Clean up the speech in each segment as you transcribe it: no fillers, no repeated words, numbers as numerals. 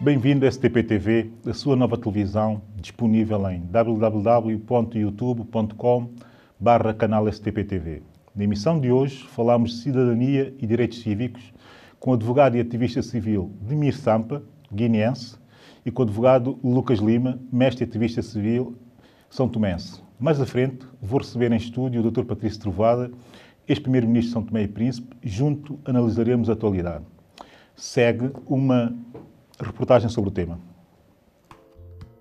Bem-vindo a STP-TV, a sua nova televisão, disponível em www.youtube.com/canal STP-TV. Na emissão de hoje, falamos de cidadania e direitos cívicos com o advogado e ativista civil Demir Sampa, guineense, e com o advogado Lucas Lima, mestre e ativista civil são tomense. Mais à frente, vou receber em estúdio o Dr. Patrício Trovoada, ex-primeiro-ministro de São Tomé e Príncipe, e junto analisaremos a atualidade. Segue uma reportagem sobre o tema.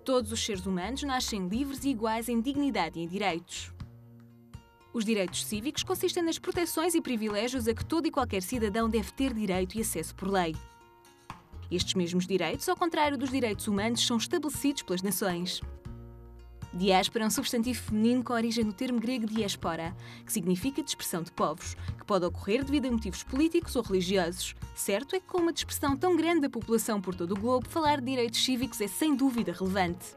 Todos os seres humanos nascem livres e iguais em dignidade e em direitos. Os direitos cívicos consistem nas proteções e privilégios a que todo e qualquer cidadão deve ter direito e acesso por lei. Estes mesmos direitos, ao contrário dos direitos humanos, são estabelecidos pelas nações. Diáspora é um substantivo feminino com origem no termo grego diaspora, que significa dispersão de povos, que pode ocorrer devido a motivos políticos ou religiosos. Certo é que com uma dispersão tão grande da população por todo o globo, falar de direitos cívicos é sem dúvida relevante.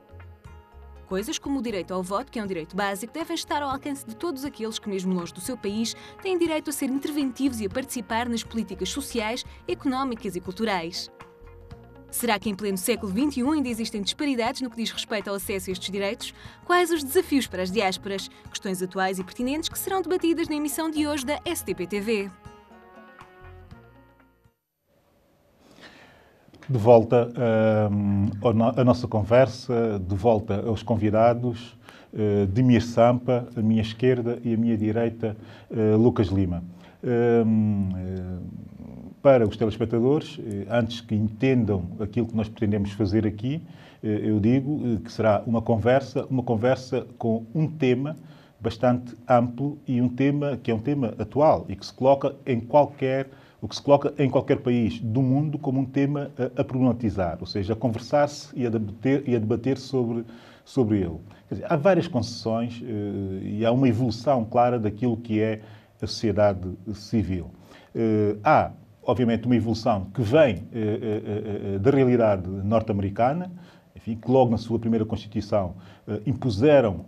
Coisas como o direito ao voto, que é um direito básico, devem estar ao alcance de todos aqueles que, mesmo longe do seu país, têm direito a ser interventivos e a participar nas políticas sociais, económicas e culturais. Será que em pleno século XXI ainda existem disparidades no que diz respeito ao acesso a estes direitos? Quais os desafios para as diásporas? Questões atuais e pertinentes que serão debatidas na emissão de hoje da STP-TV. De volta à nossa conversa, de volta aos convidados, Demir Sampa, a minha esquerda, e a minha direita, Lucas Lima. Para os telespectadores, antes que entendam aquilo que nós pretendemos fazer aqui, eu digo que será uma conversa com um tema bastante amplo e um tema que é um tema atual e que se coloca em qualquer país do mundo como um tema a problematizar, ou seja, a conversar-se e a debater sobre ele. Quer dizer, há várias concessões e há uma evolução clara daquilo que é a sociedade civil. Há obviamente, uma evolução que vem da realidade norte-americana, enfim, que logo na sua primeira Constituição impuseram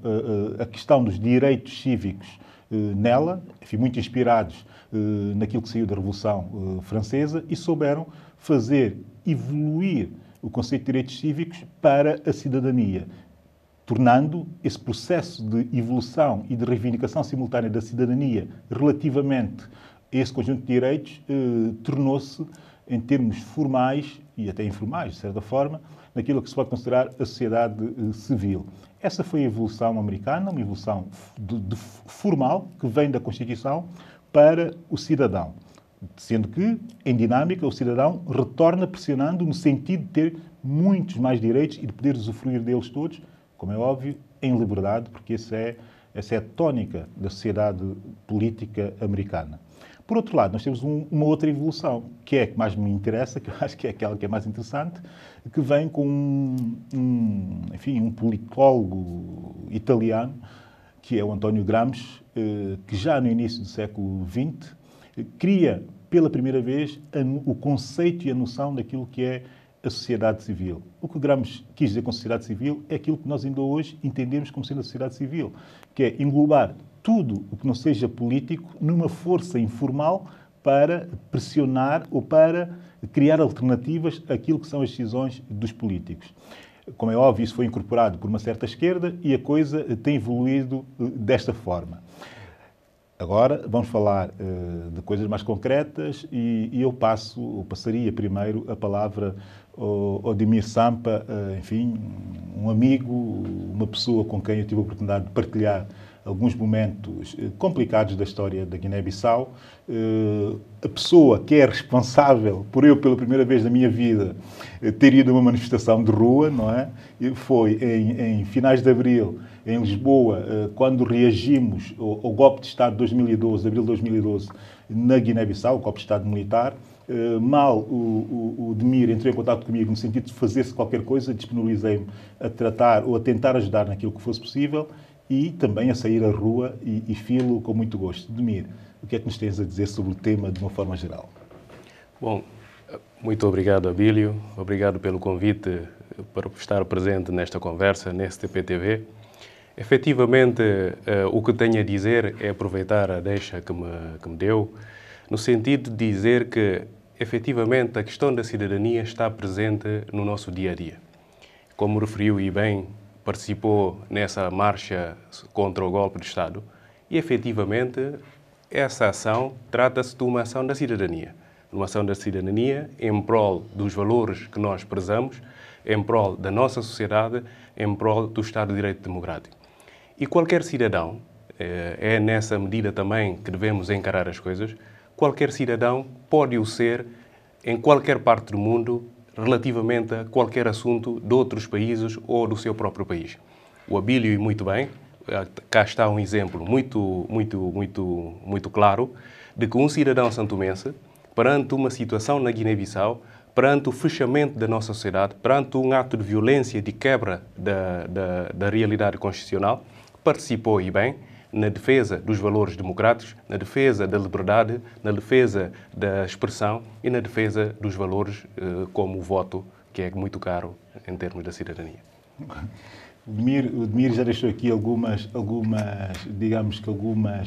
a questão dos direitos cívicos nela, enfim, muito inspirados naquilo que saiu da Revolução Francesa, e souberam fazer evoluir o conceito de direitos cívicos para a cidadania, tornando esse processo de evolução e de reivindicação simultânea da cidadania relativamente esse conjunto de direitos tornou-se, em termos formais e até informais, de certa forma, naquilo que se pode considerar a sociedade civil. Essa foi a evolução americana, uma evolução formal que vem da Constituição para o cidadão. Sendo que, em dinâmica, o cidadão retorna pressionando no sentido de ter muitos mais direitos e de poder usufruir deles todos, como é óbvio, em liberdade, porque essa é a tónica da sociedade política americana. Por outro lado, nós temos uma outra evolução, que é a que mais me interessa, que eu acho que é aquela que é mais interessante, que vem com um politólogo italiano, que é o António Gramsci, que já no início do século XX cria pela primeira vez o conceito e a noção daquilo que é a sociedade civil. O que Gramsci quis dizer com sociedade civil é aquilo que nós ainda hoje entendemos como sendo a sociedade civil, que é englobar tudo o que não seja político numa força informal para pressionar ou para criar alternativas àquilo que são as decisões dos políticos. Como é óbvio, isso foi incorporado por uma certa esquerda e a coisa tem evoluído desta forma. Agora vamos falar de coisas mais concretas e eu passaria primeiro a palavra ao Demir Sampa, enfim, um amigo, uma pessoa com quem eu tive a oportunidade de partilhar alguns momentos complicados da história da Guiné-Bissau. A pessoa que é responsável por eu, pela primeira vez na minha vida, ter ido a uma manifestação de rua, não é? Foi em finais de abril, em Lisboa, quando reagimos ao golpe de Estado de 2012, abril de 2012, na Guiné-Bissau, o golpe de Estado militar. Mal o Demir entrou em contato comigo no sentido de fazer-se qualquer coisa, disponibilizei-me a tratar ou a tentar ajudar naquilo que fosse possível e também a sair à rua e filo com muito gosto. Demir, o que é que nos tens a dizer sobre o tema de uma forma geral? Bom, muito obrigado, Abílio. Obrigado pelo convite para estar presente nesta conversa, na STP-TV. Efetivamente, o que tenho a dizer é aproveitar a deixa que me deu, no sentido de dizer que efetivamente, a questão da cidadania está presente no nosso dia a dia. Como referiu e bem, participou nessa marcha contra o golpe de Estado e, efetivamente, essa ação trata-se de uma ação da cidadania. Uma ação da cidadania em prol dos valores que nós prezamos, em prol da nossa sociedade, em prol do Estado de Direito Democrático. E qualquer cidadão, é nessa medida também que devemos encarar as coisas, qualquer cidadão pode o ser em qualquer parte do mundo relativamente a qualquer assunto de outros países ou do seu próprio país. O Abílio, e muito bem, cá está um exemplo muito claro de que um cidadão santomense, perante uma situação na Guiné-Bissau, perante o fechamento da nossa sociedade, perante um ato de violência, de quebra da realidade constitucional, participou e bem na defesa dos valores democráticos, na defesa da liberdade, na defesa da expressão e na defesa dos valores como o voto, que é muito caro em termos da cidadania. O Demir já deixou aqui algumas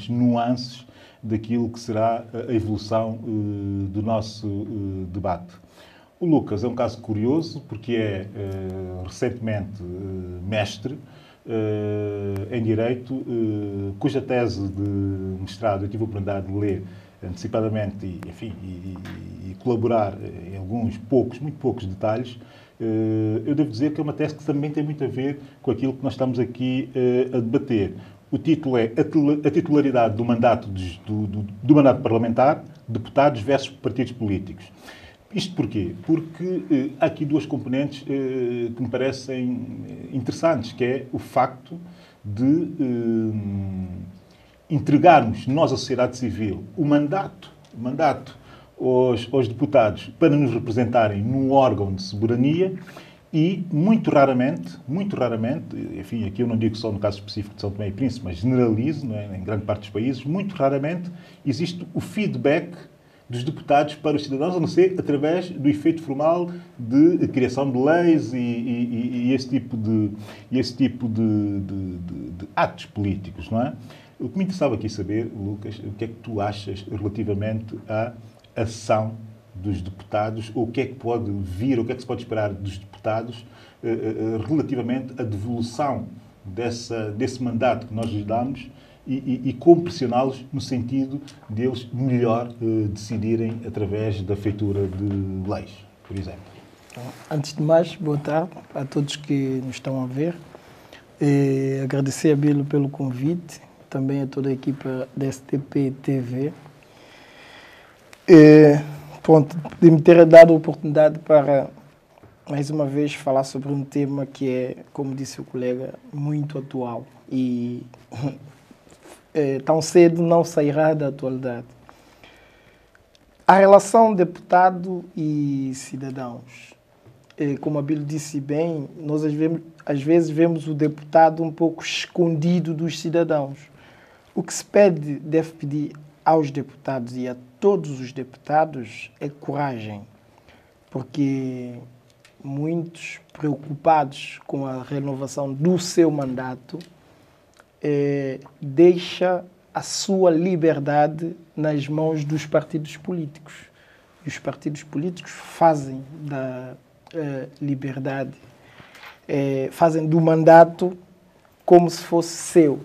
nuances daquilo que será a evolução do nosso debate. O Lucas é um caso curioso porque é recentemente mestre em Direito, cuja tese de mestrado eu tive a oportunidade de ler antecipadamente e colaborar em muito poucos detalhes. Eu devo dizer que é uma tese que também tem muito a ver com aquilo que nós estamos aqui a debater. O título é A titularidade do mandato, do mandato parlamentar, deputados versus partidos políticos. Isto porquê? Porque há aqui duas componentes que me parecem interessantes, que é o facto de entregarmos nós, a sociedade civil, o mandato aos deputados para nos representarem num órgão de soberania e, muito raramente, enfim, aqui eu não digo só no caso específico de São Tomé e Príncipe, mas generalizo, não é? Em grande parte dos países, muito raramente existe o feedback dos deputados para os cidadãos, a não ser através do efeito formal de criação de leis e esse tipo de atos políticos, não é? O que me interessava aqui saber, Lucas, o que é que tu achas relativamente à ação dos deputados, ou o que é que pode vir, ou o que é que se pode esperar dos deputados relativamente à devolução desse mandato que nós lhes damos e como pressioná-los no sentido deles melhor decidirem através da feitura de leis, por exemplo. Antes de mais, boa tarde a todos que nos estão a ver. Agradecer a Bílio pelo convite, também a toda a equipa da STP TV. De me ter dado a oportunidade para, mais uma vez, falar sobre um tema que é, como disse o colega, muito atual e tão cedo não sairá da atualidade. A relação deputado e cidadãos. Como a Bílio disse bem, nós às vezes vemos o deputado um pouco escondido dos cidadãos. O que se deve pedir aos deputados e a todos os deputados é coragem, porque muitos preocupados com a renovação do seu mandato deixa a sua liberdade nas mãos dos partidos políticos. E os partidos políticos fazem da liberdade, fazem do mandato como se fosse seu.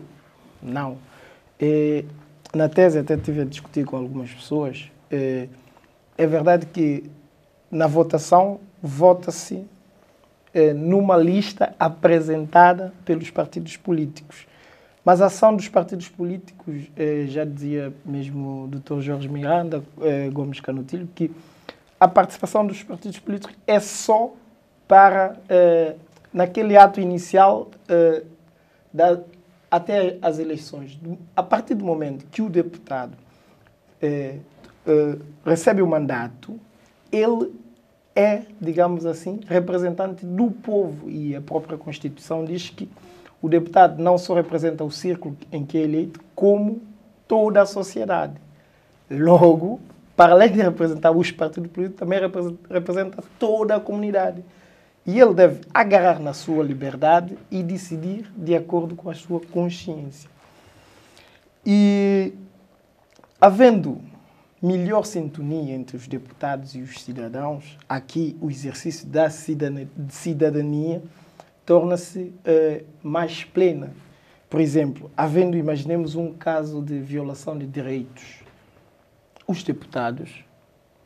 Não. Na tese, até estive a discutir com algumas pessoas, é verdade que na votação vota-se numa lista apresentada pelos partidos políticos. Mas a ação dos partidos políticos, já dizia mesmo o Dr. Jorge Miranda, Gomes Canutilho, que a participação dos partidos políticos é só para, naquele ato inicial, até as eleições. A partir do momento que o deputado recebe o mandato, ele é, digamos assim, representante do povo. E a própria Constituição diz que o deputado não só representa o círculo em que é eleito, como toda a sociedade. Logo, para além de representar os partidos políticos, também representa toda a comunidade. E ele deve agarrar na sua liberdade e decidir de acordo com a sua consciência. E, havendo melhor sintonia entre os deputados e os cidadãos, aqui o exercício da cidadania torna-se mais plena. Por exemplo, imaginemos um caso de violação de direitos. Os deputados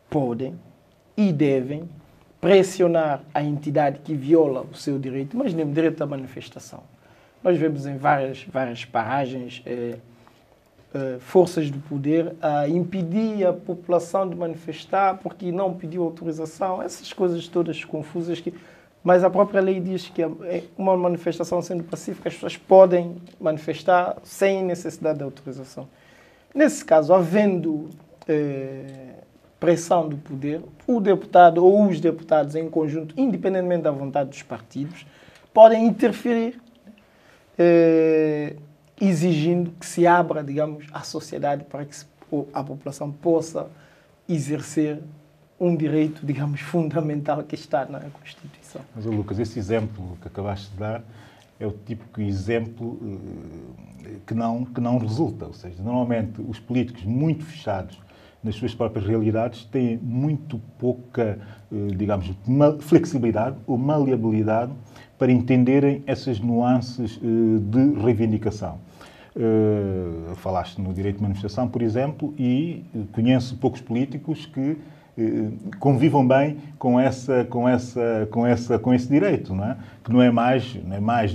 podem e devem pressionar a entidade que viola o seu direito. Imaginemos direito à manifestação. Nós vemos em várias paragens forças do poder a impedir a população de manifestar porque não pediu autorização. Essas coisas todas confusas mas a própria lei diz que uma manifestação sendo pacífica, as pessoas podem manifestar sem necessidade de autorização. Nesse caso, havendo pressão do poder, o deputado ou os deputados em conjunto, independentemente da vontade dos partidos, podem interferir, exigindo que se abra, digamos, a sociedade para que a população possa exercer um direito, digamos, fundamental que está na Constituição. Mas, Lucas, esse exemplo que acabaste de dar é o típico exemplo que não resulta. Ou seja, normalmente os políticos muito fechados nas suas próprias realidades têm muito pouca, digamos, flexibilidade ou maleabilidade para entenderem essas nuances de reivindicação. Falaste no direito de manifestação, por exemplo, e conheço poucos políticos que convivam bem com esse direito, não é? Que não é mais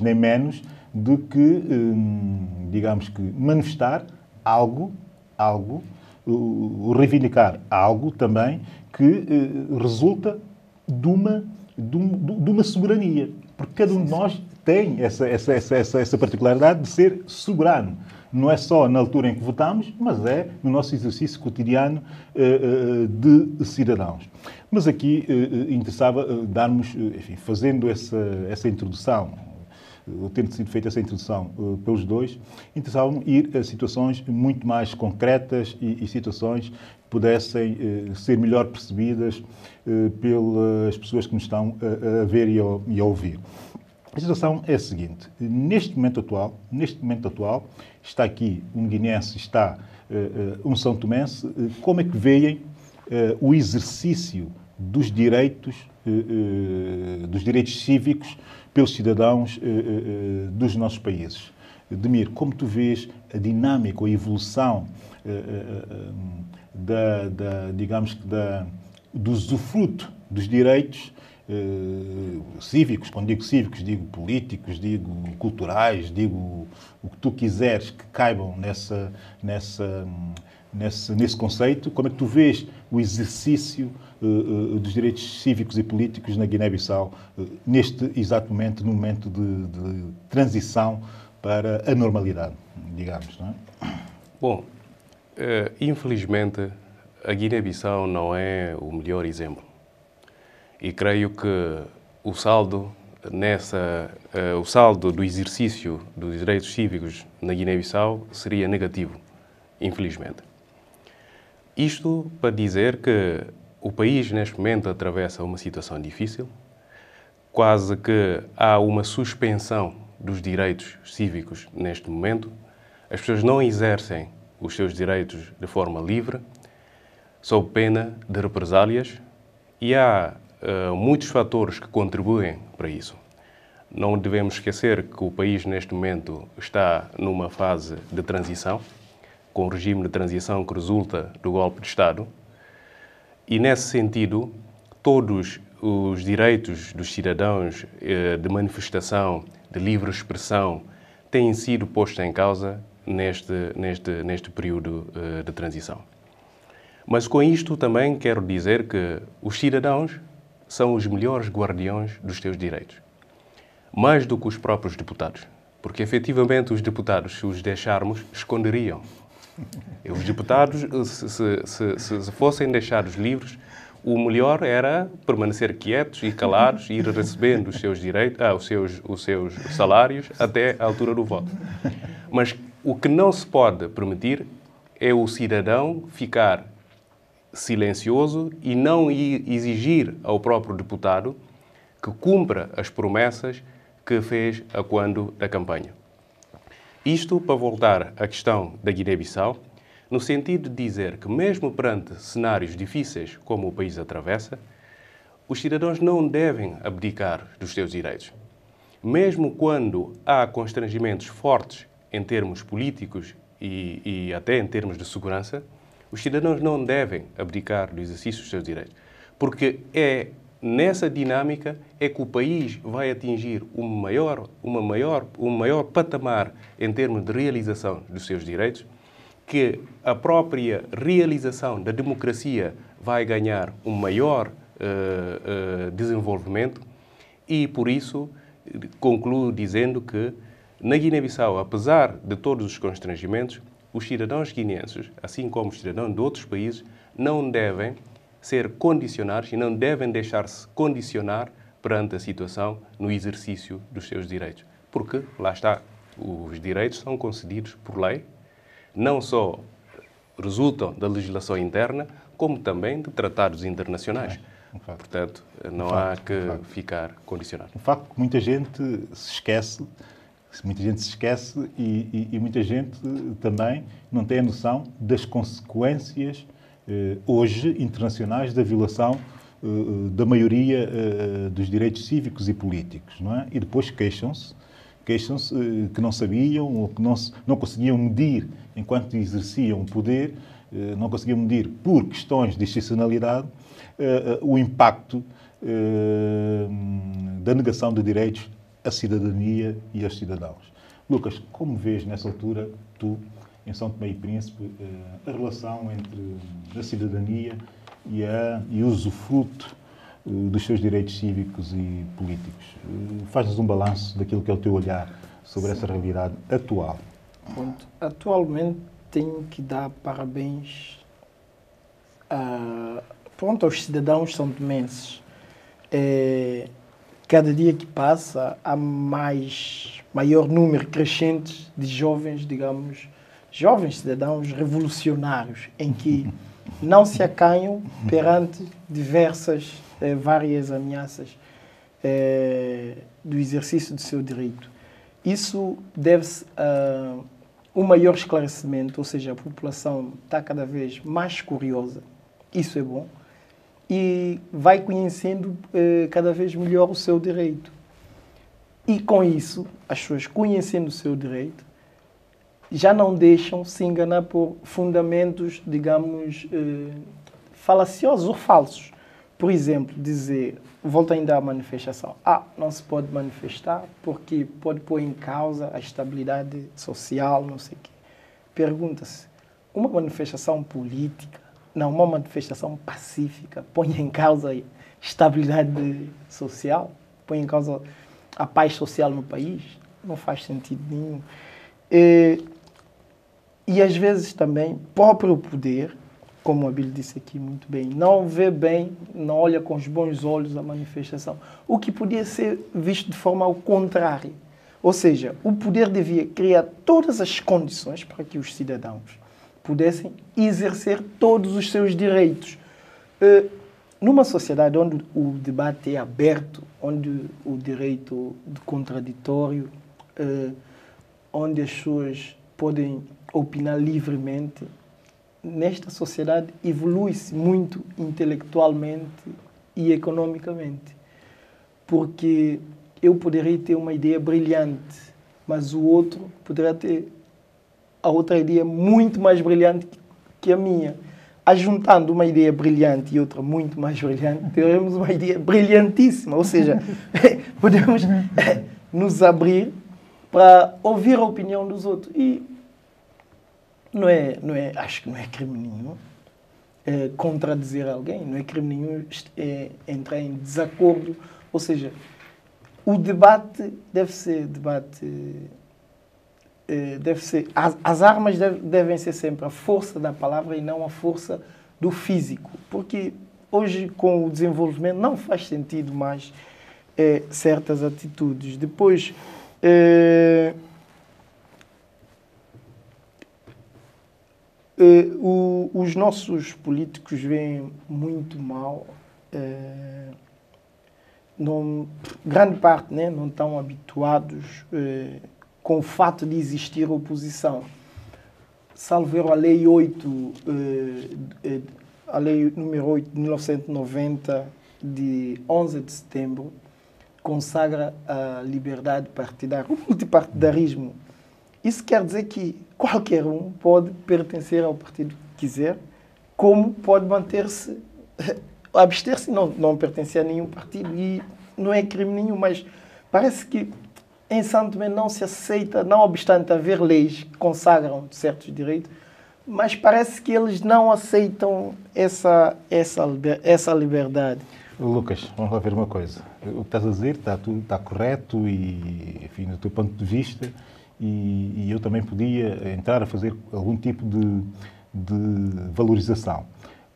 nem menos do que, digamos que, manifestar algo, reivindicar algo também que resulta de uma soberania. Porque cada um de nós tem essa particularidade de ser soberano. Não é só na altura em que votamos, mas é no nosso exercício cotidiano de cidadãos. Mas aqui interessava darmos, enfim, fazendo essa introdução, tendo sido feita essa introdução pelos dois, interessava-me ir a situações muito mais concretas e situações que pudessem ser melhor percebidas pelas pessoas que nos estão a ver e a ouvir. A situação é a seguinte: neste momento atual, está aqui um guineense, está um são tomense. Como é que veem o exercício dos direitos cívicos pelos cidadãos dos nossos países? Demir, como tu vês a dinâmica, a evolução do usufruto dos direitos cívicos? Quando digo cívicos, digo políticos, digo culturais, digo o que tu quiseres que caibam nesse conceito. Como é que tu vês o exercício dos direitos cívicos e políticos na Guiné-Bissau neste exato momento, no momento de transição para a normalidade, digamos, não é? Bom, infelizmente a Guiné-Bissau não é o melhor exemplo. E creio que o saldo do exercício dos direitos cívicos na Guiné-Bissau seria negativo, infelizmente. Isto para dizer que o país, neste momento, atravessa uma situação difícil, quase que há uma suspensão dos direitos cívicos neste momento. As pessoas não exercem os seus direitos de forma livre, sob pena de represálias, e há muitos fatores que contribuem para isso. Não devemos esquecer que o país, neste momento, está numa fase de transição, com o regime de transição que resulta do golpe de Estado, e, nesse sentido, todos os direitos dos cidadãos de manifestação, de livre expressão, têm sido postos em causa neste período de transição. Mas com isto também quero dizer que os cidadãos são os melhores guardiões dos seus direitos, mais do que os próprios deputados, porque efetivamente os deputados, se os deixarmos, esconderiam. E os deputados, se fossem deixados livres, o melhor era permanecer quietos e calados e ir recebendo os seus direitos, os seus salários até a altura do voto. Mas o que não se pode permitir é o cidadão ficar silencioso e não exigir ao próprio deputado que cumpra as promessas que fez a quando da campanha. Isto para voltar à questão da Guiné-Bissau, no sentido de dizer que, mesmo perante cenários difíceis como o país atravessa, os cidadãos não devem abdicar dos seus direitos. Mesmo quando há constrangimentos fortes em termos políticos e até em termos de segurança, os cidadãos não devem abdicar do exercício dos seus direitos. Porque é nessa dinâmica é que o país vai atingir um maior patamar em termos de realização dos seus direitos, que a própria realização da democracia vai ganhar um maior desenvolvimento e, por isso, concluo dizendo que, na Guiné-Bissau, apesar de todos os constrangimentos, os cidadãos guineenses, assim como os cidadãos de outros países, não devem ser condicionados e não devem deixar-se condicionar perante a situação no exercício dos seus direitos. Porque, lá está, os direitos são concedidos por lei, não só resultam da legislação interna, como também de tratados internacionais. Portanto, não há que ficar condicionado. Um facto que muita gente se esquece, e muita gente também não tem a noção das consequências hoje internacionais da violação da maioria dos direitos cívicos e políticos, não é? E depois queixam-se que não sabiam ou que não conseguiam medir enquanto exerciam o poder, não conseguiam medir por questões de excepcionalidade o impacto da negação de direitos à cidadania e aos cidadãos. Lucas, como vês nessa altura, tu, em São Tomé e Príncipe, a relação entre a cidadania e o usufruto dos seus direitos cívicos e políticos? Faz-nos um balanço daquilo que é o teu olhar sobre essa realidade atual. Atualmente tenho que dar parabéns aos cidadãos são-tomenses. Cada dia que passa há maior número crescente de jovens, digamos, jovens cidadãos revolucionários, em que não se acanham perante várias ameaças do exercício do seu direito. Isso deve-se a um maior esclarecimento, ou seja, a população está cada vez mais curiosa, isso é bom, e vai conhecendo cada vez melhor o seu direito. E com isso, as pessoas conhecendo o seu direito, já não deixam se enganar por fundamentos, digamos, falaciosos ou falsos. Por exemplo, dizer, volta ainda à manifestação, não se pode manifestar porque pode pôr em causa a estabilidade social, não sei o quê. Pergunta-se, uma manifestação política, uma manifestação pacífica, põe em causa a estabilidade social, põe em causa a paz social no país? Não faz sentido nenhum. E às vezes também, próprio poder, como o Abílio disse aqui muito bem, não vê bem, não olha com os bons olhos a manifestação, o que podia ser visto de forma ao contrário. Ou seja, o poder devia criar todas as condições para que os cidadãos pudessem exercer todos os seus direitos. Numa sociedade onde o debate é aberto, onde o direito de contraditório, onde as pessoas podem opinar livremente, nesta sociedade evolui-se muito intelectualmente e economicamente. Porque eu poderia ter uma ideia brilhante, mas o outro poderá ter a outra ideia muito mais brilhante que a minha. Ajuntando uma ideia brilhante e outra muito mais brilhante, teremos uma ideia brilhantíssima. Ou seja, podemos nos abrir para ouvir a opinião dos outros. E acho que não é crime nenhum contradizer alguém, não é crime nenhum entrar em desacordo. Ou seja, o debate deve ser as armas devem ser sempre a força da palavra e não a força do físico, porque hoje com o desenvolvimento não faz sentido mais certas atitudes. Depois os nossos políticos veem muito mal, grande parte, né, não estão habituados com o fato de existir oposição. salvo erro, a Lei 8, a Lei número 8 de 1990, de 11 de setembro, consagra a liberdade partidária, o multipartidarismo. Isso quer dizer que qualquer um pode pertencer ao partido que quiser, como pode manter-se, abster-se, não pertencer a nenhum partido, e não é crime nenhum, mas parece que em São Tomé não se aceita, não obstante haver leis que consagram certos direitos, mas parece que eles não aceitam essa liberdade. Lucas, vamos lá ver uma coisa. O que estás a dizer está correto e, enfim, do teu ponto de vista, e eu também podia entrar a fazer algum tipo de valorização.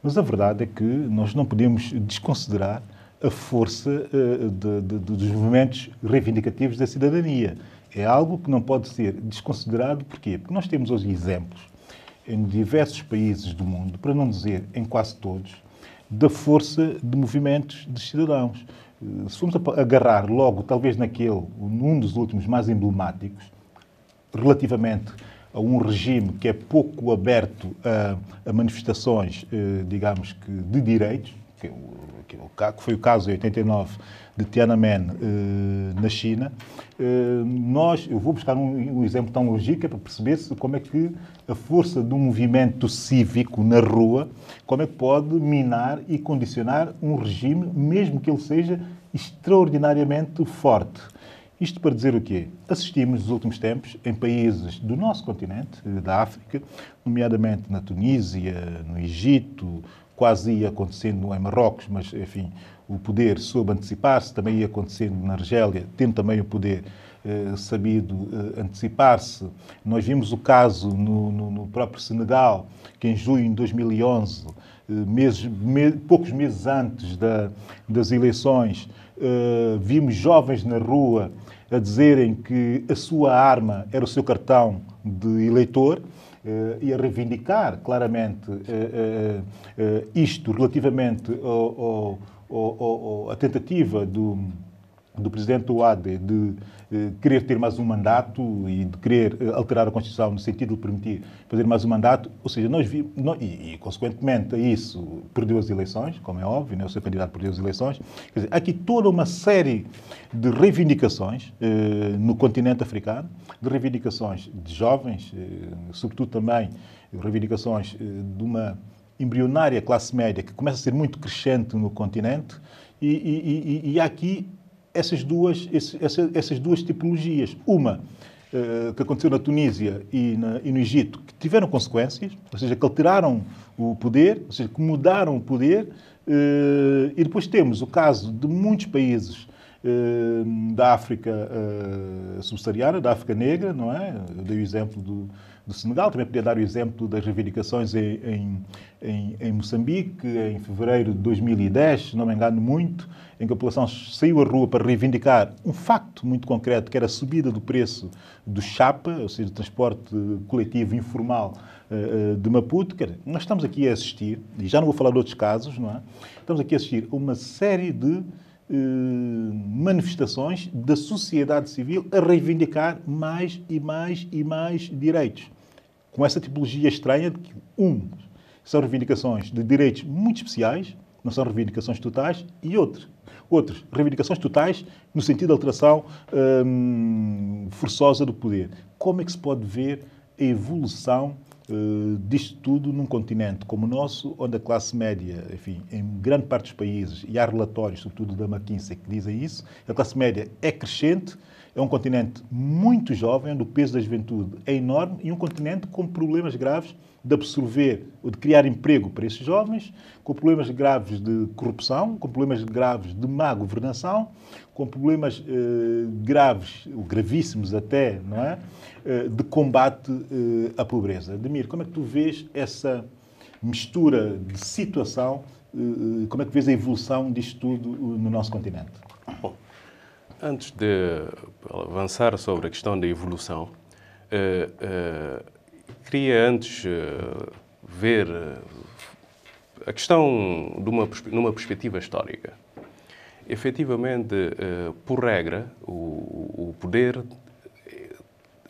Mas a verdade é que nós não podemos desconsiderar a força dos movimentos reivindicativos da cidadania. É algo que não pode ser desconsiderado. Porquê? Porque nós temos hoje exemplos em diversos países do mundo, para não dizer em quase todos, da força de movimentos de cidadãos. Se formos agarrar logo, talvez num dos últimos mais emblemáticos, relativamente a um regime que é pouco aberto a manifestações, digamos que, de direitos, que foi o caso em 89 de Tiananmen, na China, eu vou buscar um exemplo tão lógico para perceber-se como é que a força de um movimento cívico na rua, como é que pode minar e condicionar um regime, mesmo que ele seja extraordinariamente forte. Isto para dizer o quê? Assistimos nos últimos tempos, em países do nosso continente, da África, nomeadamente na Tunísia, no Egito, quase ia acontecendo em Marrocos, mas, enfim, o poder soube antecipar-se, também ia acontecendo na Argélia, tendo também o poder sabido antecipar-se. Nós vimos o caso no próprio Senegal, que em junho de 2011, poucos meses antes das eleições, vimos jovens na rua a dizerem que a sua arma era o seu cartão de eleitor, e a reivindicar claramente isto relativamente à tentativa do presidente Ouattara de querer ter mais um mandato e de querer alterar a Constituição no sentido de permitir fazer mais um mandato. Ou seja, nós vimos, e consequentemente a isso, perdeu as eleições, como é óbvio, né? O seu candidato perdeu as eleições. Quer dizer, há aqui toda uma série de reivindicações no continente africano, de reivindicações de jovens, sobretudo também reivindicações de uma embrionária classe média que começa a ser muito crescente no continente, e há aqui essas duas tipologias. Uma que aconteceu na Tunísia e no Egito, que tiveram consequências, ou seja, que alteraram o poder, ou seja, que mudaram o poder, e depois temos o caso de muitos países da África subsaariana, da África negra, não é? Eu dei o exemplo do Senegal, também podia dar o exemplo das reivindicações em Moçambique, em fevereiro de 2010, se não me engano muito, em que a população saiu à rua para reivindicar um facto muito concreto, que era a subida do preço do chapa, ou seja, do transporte coletivo informal de Maputo. Nós estamos aqui a assistir, e já não vou falar de outros casos, não é? Estamos aqui a assistir a uma série de manifestações da sociedade civil a reivindicar mais e mais e mais direitos. Com essa tipologia estranha de que, são reivindicações de direitos muito especiais, não são reivindicações totais, e outras, reivindicações totais no sentido de alteração forçosa do poder. Como é que se pode ver a evolução disto tudo num continente como o nosso, onde a classe média, enfim, em grande parte dos países, e há relatórios, sobretudo da McKinsey, que dizem isso, a classe média é crescente, é um continente muito jovem, onde o peso da juventude é enorme, e um continente com problemas graves de absorver ou de criar emprego para esses jovens, com problemas graves de corrupção, com problemas graves de má governação, com problemas graves, ou gravíssimos até, não é? De combate à pobreza. Ademir, como é que tu vês essa mistura de situação, como é que vês a evolução disto tudo no nosso continente? Bom, antes de avançar sobre a questão da evolução, queria antes ver a questão numa perspectiva histórica. Efetivamente, por regra, o poder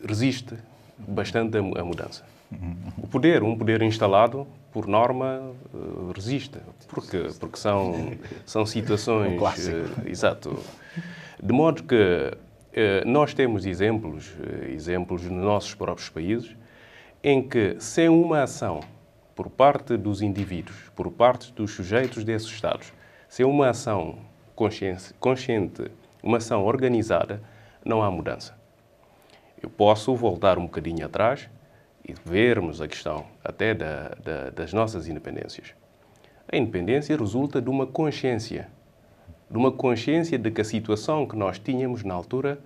resiste bastante à mudança. Um poder instalado, por norma, resiste. Porque são situações... exato. De modo que nós temos exemplos nos nossos próprios países, em que, sem uma ação por parte dos indivíduos, por parte dos sujeitos desses Estados, sem uma ação consciente, uma ação organizada, não há mudança. Eu posso voltar um bocadinho atrás e vermos a questão até das nossas independências. A independência resulta de uma consciência de que a situação que nós tínhamos na altura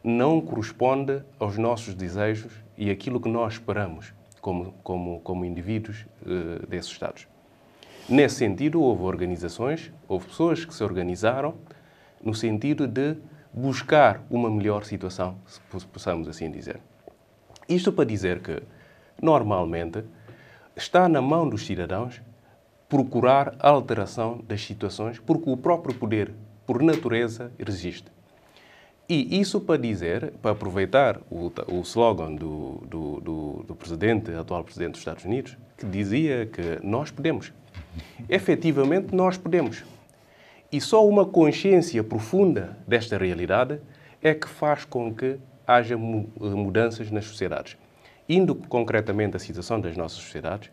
não corresponde aos nossos desejos e aquilo que nós esperamos como indivíduos desses Estados. Nesse sentido, houve organizações, houve pessoas que se organizaram no sentido de buscar uma melhor situação, se possamos assim dizer. Isto para dizer que, normalmente, está na mão dos cidadãos procurar a alteração das situações, porque o próprio poder, por natureza, resiste. E isso para dizer, para aproveitar o slogan do atual presidente dos Estados Unidos, que dizia que nós podemos. Efetivamente, nós podemos. E só uma consciência profunda desta realidade é que faz com que haja mudanças nas sociedades. Indo concretamente à situação das nossas sociedades,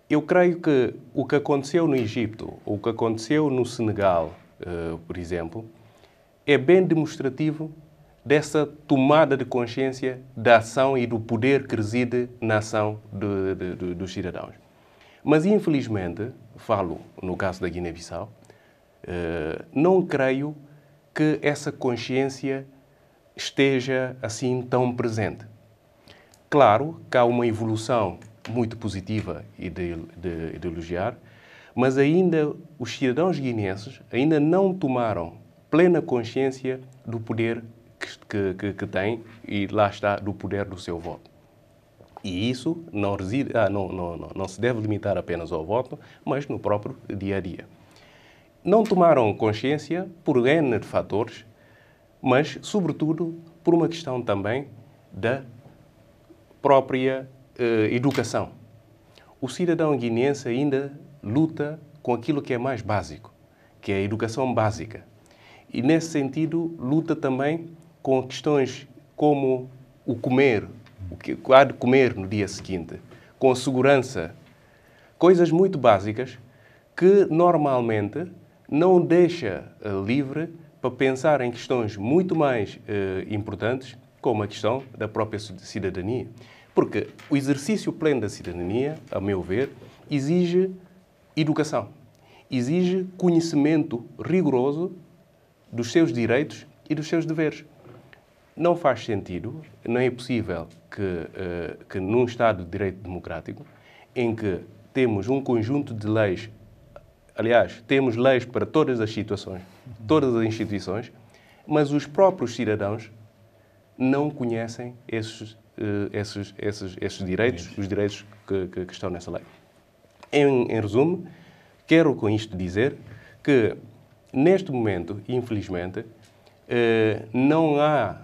eu creio que o que aconteceu no Egito, ou o que aconteceu no Senegal, por exemplo, é bem demonstrativo dessa tomada de consciência da ação e do poder que reside na ação dos cidadãos. Mas, infelizmente, falo no caso da Guiné-Bissau, não creio que essa consciência esteja assim tão presente. Claro que há uma evolução muito positiva e de elogiar, mas ainda os cidadãos guineenses ainda não tomaram plena consciência do poder que têm e lá está, do poder do seu voto. E isso não se deve limitar apenas ao voto, mas no próprio dia a dia. Não tomaram consciência por N fatores, mas, sobretudo, por uma questão também da própria educação. O cidadão guineense ainda luta com aquilo que é mais básico, que é a educação básica. E, nesse sentido, luta também com questões como o comer, o que há de comer no dia seguinte, com a segurança, coisas muito básicas que, normalmente, não deixa livre para pensar em questões muito mais importantes, como a questão da própria cidadania. Porque o exercício pleno da cidadania, a meu ver, exige educação, exige conhecimento rigoroso dos seus direitos e dos seus deveres. Não faz sentido, não é possível que num Estado de Direito Democrático, em que temos um conjunto de leis, aliás, temos leis para todas as situações, todas as instituições, mas os próprios cidadãos não conhecem esses direitos, os direitos que estão nessa lei. Em resumo, quero com isto dizer que, neste momento, infelizmente, não há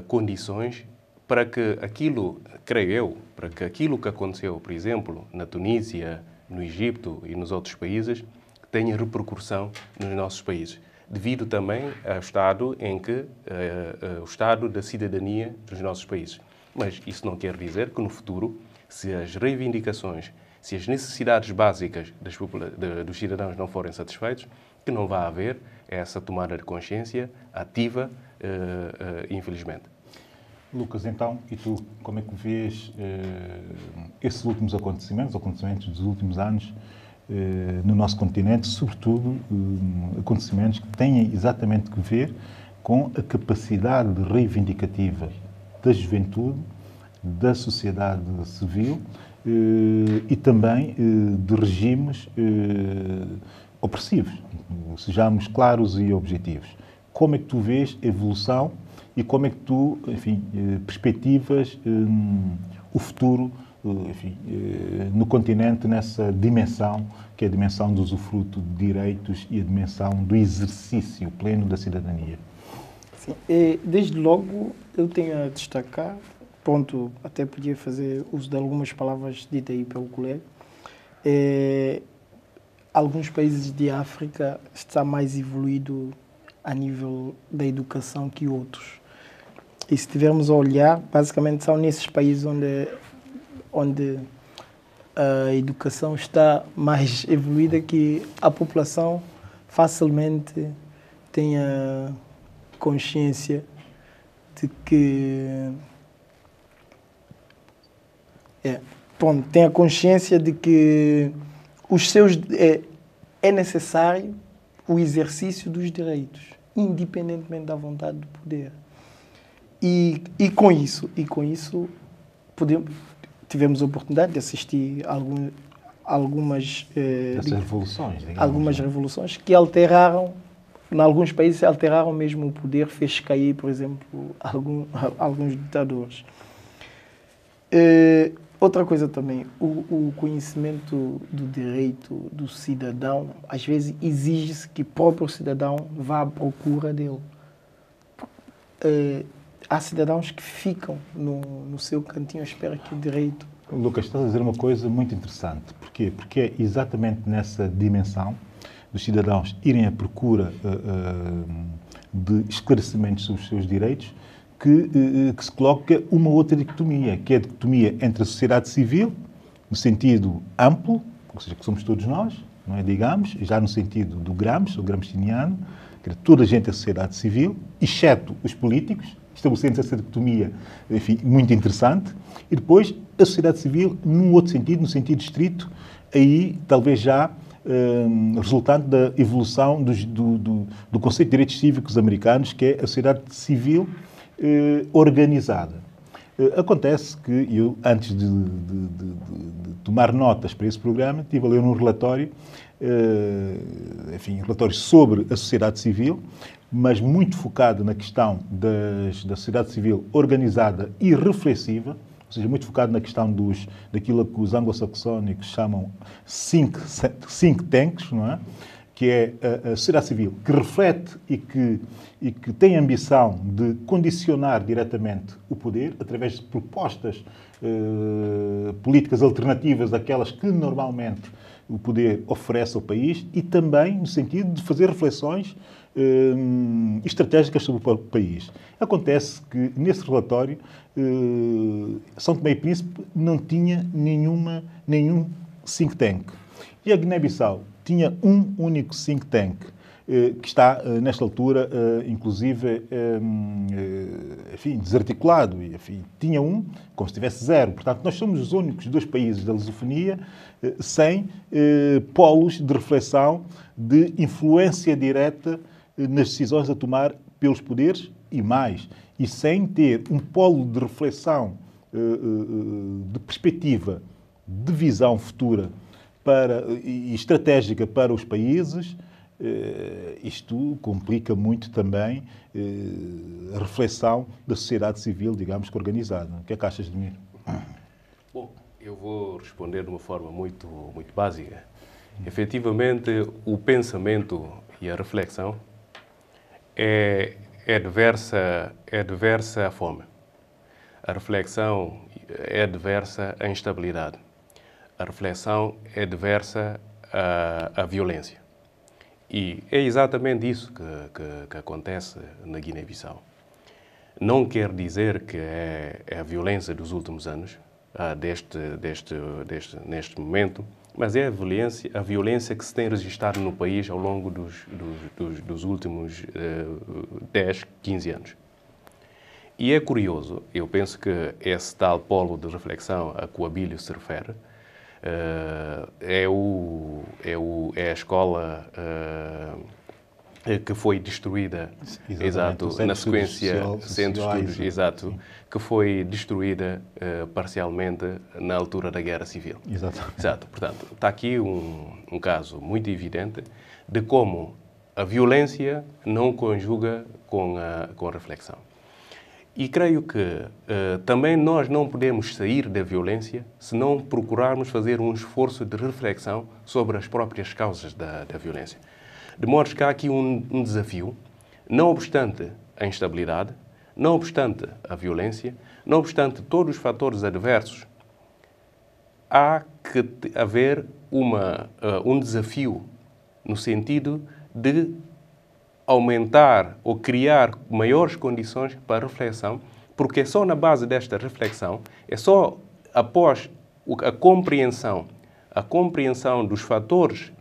condições para que aquilo, creio eu, para que aquilo que aconteceu, por exemplo, na Tunísia, no Egito e nos outros países, tenha repercussão nos nossos países, devido também ao estado em que o estado da cidadania dos nossos países. Mas isso não quer dizer que no futuro, se as reivindicações, se as necessidades básicas dos cidadãos não forem satisfeitos, que não vai haver essa tomada de consciência ativa, infelizmente. Lucas, então, e tu, como é que vês esses últimos acontecimentos dos últimos anos no nosso continente, sobretudo acontecimentos que têm exatamente que ver com a capacidade reivindicativa da juventude, da sociedade civil e também de regimes opressivos. Sejamos claros e objetivos. Como é que tu vês a evolução e como é que tu, enfim, perspectivas o futuro, enfim, no continente nessa dimensão, que é a dimensão do usufruto de direitos e a dimensão do exercício pleno da cidadania? Sim, desde logo eu tenho a destacar ponto, até podia fazer uso de algumas palavras ditas aí pelo colega, alguns países de África estão mais evoluídos a nível da educação que outros. E se tivermos a olhar, basicamente são nesses países onde a educação está mais evoluída que a população facilmente tenha consciência de que tenha consciência de que os seus é necessário o exercício dos direitos, independentemente da vontade do poder. E com isso tivemos a oportunidade de assistir algumas revoluções que alteraram, em alguns países alteraram mesmo o poder, fez cair, por exemplo, alguns ditadores. Outra coisa também, o conhecimento do direito do cidadão, às vezes exige-se que o próprio cidadão vá à procura dele. Há cidadãos que ficam no seu cantinho à espera que o direito... Lucas, estás a dizer uma coisa muito interessante. Porquê? Porque é exatamente nessa dimensão dos cidadãos irem à procura de esclarecimentos sobre os seus direitos que se coloca uma outra dicotomia, que é a dicotomia entre a sociedade civil, no sentido amplo, ou seja, que somos todos nós, não é? Digamos, já no sentido do Gramsci, o gramsciano, que toda a gente é sociedade civil, exceto os políticos, estabelecendo essa dicotomia, enfim, muito interessante, e depois a sociedade civil num outro sentido, no sentido estrito, aí talvez já resultante da evolução do conceito de direitos cívicos americanos, que é a sociedade civil organizada. Acontece que eu, antes de tomar notas para esse programa, estive a ler um relatório, relatório sobre a sociedade civil, mas muito focado na questão da sociedade civil organizada e reflexiva, ou seja, muito focado na questão daquilo que os anglo-saxónicos chamam think tanks, não é? Que é a sociedade civil que reflete e que tem a ambição de condicionar diretamente o poder através de propostas políticas alternativas àquelas que normalmente o poder oferece ao país e também no sentido de fazer reflexões estratégicas sobre o país. Acontece que, nesse relatório, São Tomé e Príncipe não tinha nenhum think tank. E a Guiné-Bissau tinha um único think tank, que está, nesta altura, inclusive, desarticulado. Tinha como se tivesse zero. Portanto, nós somos os únicos dois países da lusofonia sem polos de reflexão, de influência direta nas decisões a tomar pelos poderes e sem ter um polo de reflexão, de perspectiva, de visão futura e estratégica para os países. Isto complica muito também a reflexão da sociedade civil, digamos que organizada. O que é que achas de mim? Bom, eu vou responder de uma forma muito básica. Efetivamente, o pensamento e a reflexão é adversa à fome. A reflexão é adversa à instabilidade. A reflexão é adversa à violência. E é exatamente isso que acontece na Guiné-Bissau. Não quer dizer que é a violência dos últimos anos, neste momento, mas é a violência que se tem registrado no país ao longo dos últimos 10, 15 anos. E é curioso, eu penso que esse tal polo de reflexão a que o Abílio se refere é a escola que foi destruída, na sequência, centro de estudos, exato, que foi destruída parcialmente na altura da Guerra Civil. Exato. Portanto, está aqui um caso muito evidente de como a violência não conjuga com a reflexão. E creio que também nós não podemos sair da violência se não procurarmos fazer um esforço de reflexão sobre as próprias causas da violência. De modo que há aqui um desafio, não obstante a instabilidade, Não obstante a violência, não obstante todos os fatores adversos, há que haver um desafio no sentido de aumentar ou criar maiores condições para a reflexão, porque é só na base desta reflexão, é só após a compreensão dos fatores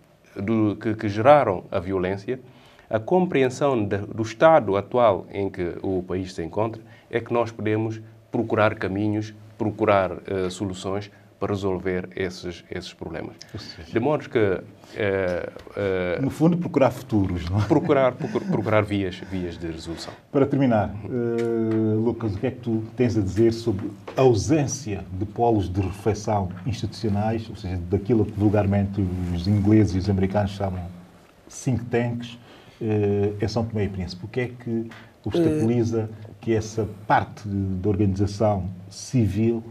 que geraram a violência, a compreensão do estado atual em que o país se encontra, é que nós podemos procurar caminhos, procurar soluções para resolver esses problemas. De modo que... no fundo, procurar futuros, não é? Procurar vias de resolução. Para terminar, Lucas, o que é que tu tens a dizer sobre a ausência de polos de reflexão institucionais, ou seja, daquilo que vulgarmente os ingleses e os americanos chamam think tanks, em São Tomé e Príncipe? O que é que obstaculiza que essa parte da organização civil,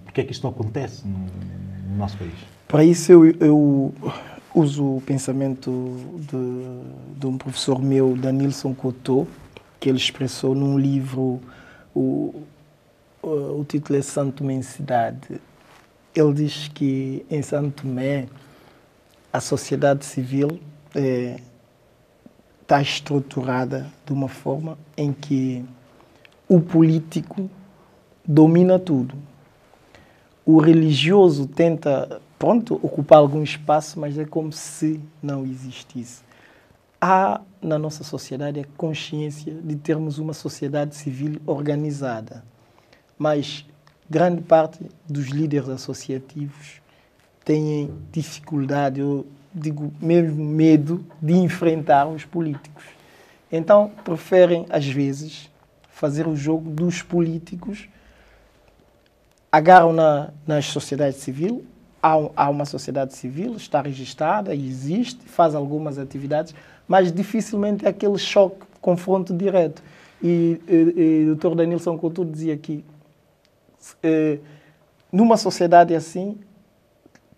porque é que isto não acontece no nosso país? Para isso eu uso o pensamento de um professor meu, Danilson Cotô, que ele expressou num livro, o título é Santo Tomé em Cidade. Ele diz que em Santo Tomé a sociedade civil está estruturada de uma forma em que o político domina tudo. O religioso tenta, ocupar algum espaço, mas é como se não existisse. Há na nossa sociedade a consciência de termos uma sociedade civil organizada, mas grande parte dos líderes associativos têm dificuldade, eu digo mesmo medo, de enfrentar os políticos. Então, preferem, às vezes, fazer o jogo dos políticos, agarram na sociedade civil, há uma sociedade civil, está registrada, existe, faz algumas atividades, mas dificilmente é aquele choque, confronto direto. E o Dr. Danilson Couture dizia que numa sociedade assim,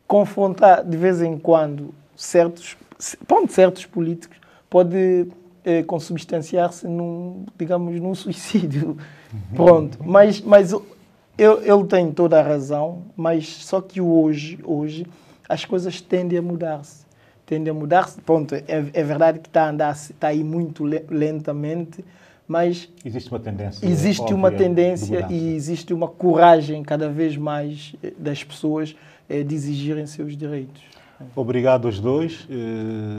confrontar de vez em quando certos políticos pode consubstanciar-se num suicídio. Pronto. Mas ele tem toda a razão, mas só que hoje as coisas tendem a mudar-se. Pronto, é verdade que está a ir muito lentamente, mas existe uma tendência. Existe uma tendência e existe uma coragem cada vez mais das pessoas de exigirem seus direitos. Obrigado aos dois.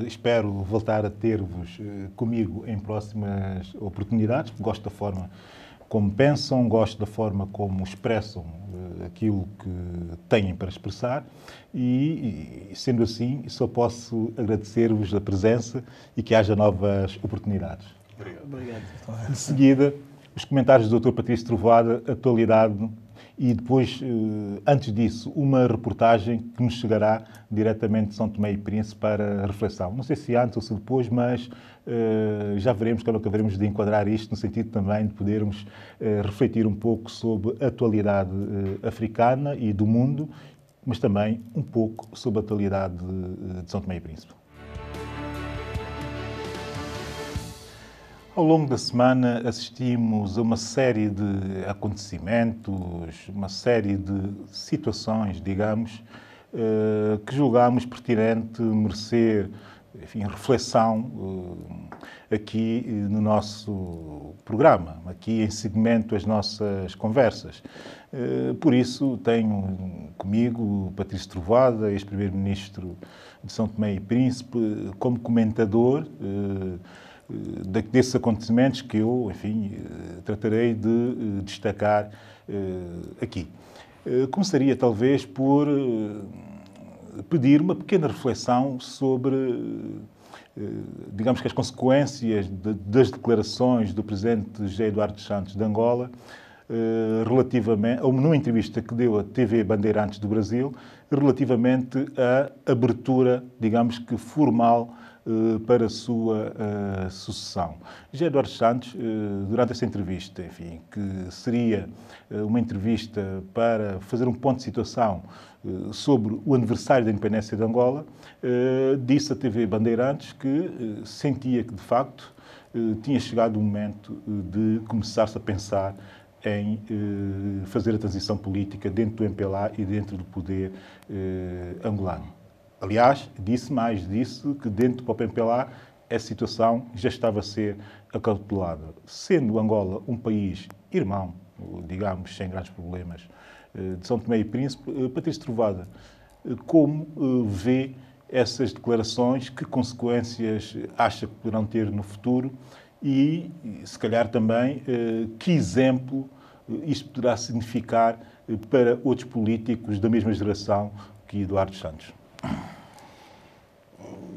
Espero voltar a ter-vos comigo em próximas oportunidades. Gosto da forma como pensam, gosto da forma como expressam aquilo que têm para expressar e, sendo assim, só posso agradecer-vos a presença e que haja novas oportunidades. Obrigado. De seguida, os comentários do Dr. Patrício Trovoada, atualidade, e depois, antes disso, uma reportagem que nos chegará diretamente de São Tomé e Príncipe para a reflexão. Não sei se antes ou se depois, mas já veremos quando acabaremos de enquadrar isto, no sentido também de podermos refletir um pouco sobre a atualidade africana e do mundo, mas também um pouco sobre a atualidade de São Tomé e Príncipe. Ao longo da semana assistimos a uma série de acontecimentos, uma série de situações, digamos, que julgámos pertinente merecer, enfim, reflexão aqui no nosso programa, aqui em segmento às nossas conversas. Por isso tenho comigo o Patrício Trovoada, ex-primeiro-ministro de São Tomé e Príncipe, como comentador desses acontecimentos que eu, enfim, tratarei de destacar aqui. Começaria, talvez, por pedir uma pequena reflexão sobre, digamos que as consequências das declarações do presidente José Eduardo dos Santos de Angola, relativamente, ou numa entrevista que deu à TV Bandeirantes do Brasil, relativamente à abertura, digamos que formal, para a sua sucessão. José Eduardo dos Santos, durante essa entrevista, enfim, que seria uma entrevista para fazer um ponto de situação sobre o aniversário da independência de Angola, disse à TV Bandeirantes que sentia que, de facto, tinha chegado o momento de começar-se a pensar em fazer a transição política dentro do MPLA e dentro do poder angolano. Aliás, disse que dentro do próprio MPLA essa situação já estava a ser acautelada. Sendo Angola um país irmão, digamos, sem grandes problemas, de São Tomé e Príncipe, Patrício Trovoada, como vê essas declarações, que consequências acha que poderão ter no futuro e, se calhar também, que exemplo isto poderá significar para outros políticos da mesma geração que Eduardo Santos?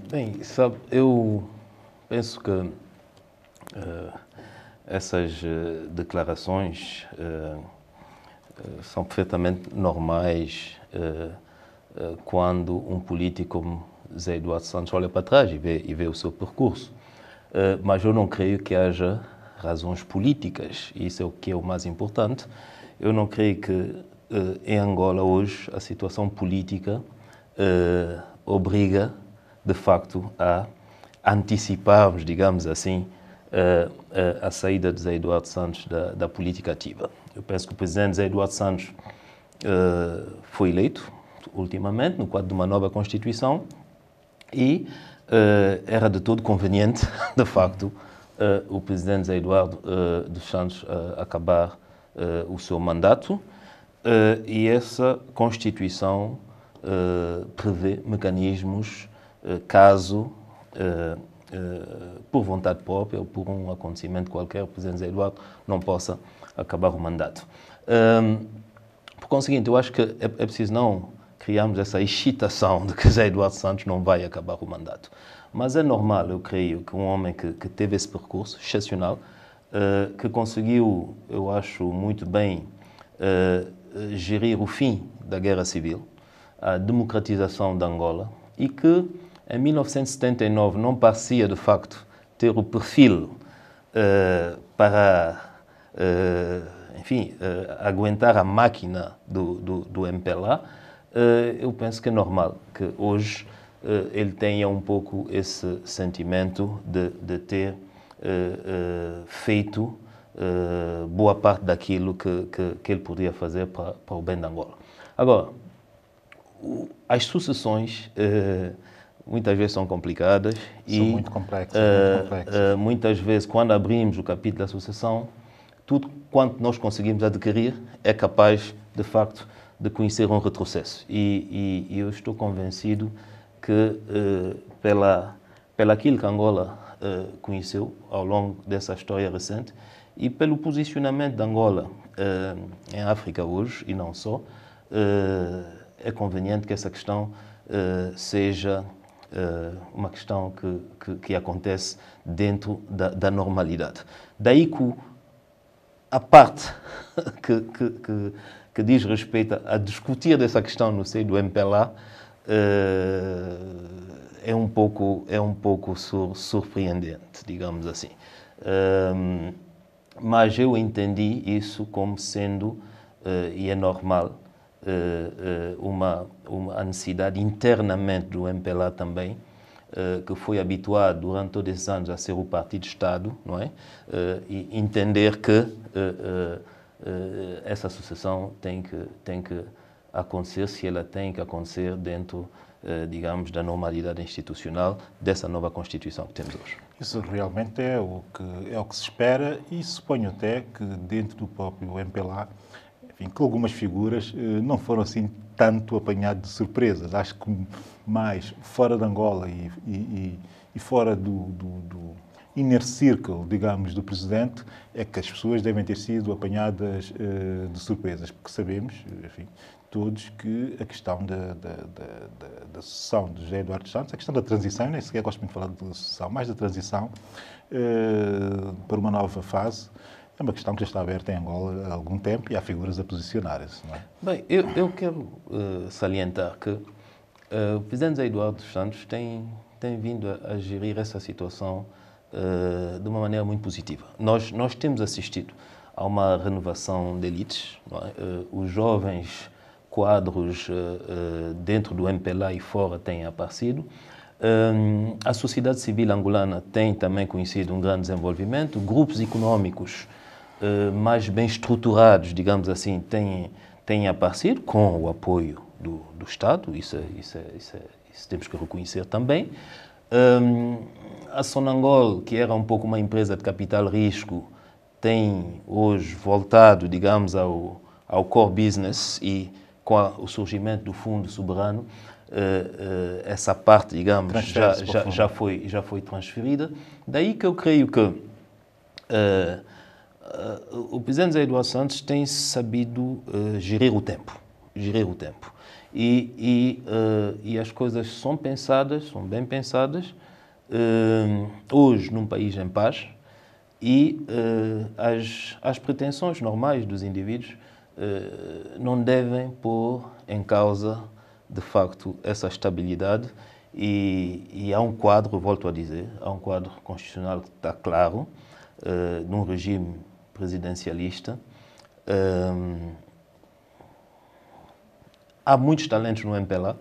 Bem, sabe, eu penso que essas declarações são perfeitamente normais quando um político como Zé Eduardo Santos olha para trás e vê o seu percurso. Mas eu não creio que haja razões políticas, e isso é o que é o mais importante. Eu não creio que em Angola hoje a situação política obriga, de facto, a anteciparmos, digamos assim, a saída de Zé Eduardo Santos da política ativa. Eu penso que o presidente Zé Eduardo Santos foi eleito ultimamente no quadro de uma nova Constituição e era de todo conveniente, de facto, o presidente Zé Eduardo dos Santos acabar o seu mandato, e essa Constituição prevê mecanismos caso, por vontade própria ou por um acontecimento qualquer, o presidente Zé Eduardo não possa acabar o mandato. Por conseguinte, eu acho que é preciso não criarmos essa excitação de que Zé Eduardo Santos não vai acabar o mandato. Mas é normal, eu creio, que um homem que teve esse percurso excepcional, que conseguiu, eu acho, muito bem gerir o fim da Guerra Civil, a democratização de Angola, e que em 1979 não parecia, de facto, ter o perfil para, enfim, aguentar a máquina do MPLA. Eu penso que é normal que hoje ele tenha um pouco esse sentimento de ter feito boa parte daquilo que ele podia fazer para o bem de Angola. Agora, as sucessões muitas vezes são complicadas São muito complexas, muitas vezes, quando abrimos o capítulo da sucessão, tudo quanto nós conseguimos adquirir é capaz, de facto, de conhecer um retrocesso. E eu estou convencido que, pela aquilo que Angola conheceu ao longo dessa história recente e pelo posicionamento de Angola em África hoje, e não só, é conveniente que essa questão seja uma questão que acontece dentro da normalidade. Daí que a parte que diz respeito a discutir dessa questão no seio do MPLA é um pouco surpreendente, digamos assim. Mas eu entendi isso como sendo, e é normal, uma necessidade internamente do MPLA também, que foi habituado durante todos esses anos a ser o partido-Estado, não é? E entender que essa sucessão tem que acontecer, se ela tem que acontecer dentro, digamos, da normalidade institucional dessa nova Constituição que temos hoje. Isso realmente é o que se espera, e suponho até que dentro do próprio MPLA, enfim, que algumas figuras não foram assim tanto apanhadas de surpresas. Acho que mais fora de Angola e fora do inner circle, digamos, do presidente, é que as pessoas devem ter sido apanhadas de surpresas, porque sabemos, enfim, todos, que a questão da sucessão de José Eduardo Santos, a questão da transição, nem sequer gosto muito de falar de sucessão, mais da transição para uma nova fase, é uma questão que já está aberta em Angola há algum tempo e há figuras a posicionarem-se, não é? Bem, eu quero salientar que o presidente José Eduardo dos Santos tem vindo a gerir essa situação de uma maneira muito positiva. Nós temos assistido a uma renovação de elites, não é? Os jovens quadros dentro do MPLA e fora têm aparecido. A sociedade civil angolana tem também conhecido um grande desenvolvimento. Grupos econômicos mais bem estruturados, digamos assim, têm aparecido com o apoio do Estado. Isso temos que reconhecer também. A Sonangol, que era um pouco uma empresa de capital risco, tem hoje voltado, digamos, ao core business, e com o surgimento do Fundo Soberano, essa parte, digamos, já foi transferida. Daí que eu creio que o presidente Zé Eduardo Santos tem sabido gerir o tempo. E as coisas são pensadas, são bem pensadas, hoje num país em paz, e as pretensões normais dos indivíduos não devem pôr em causa, de facto, essa estabilidade, e há um quadro, volto a dizer, há um quadro constitucional que está claro, num regime presidencialista. Há muitos talentos no MPLA,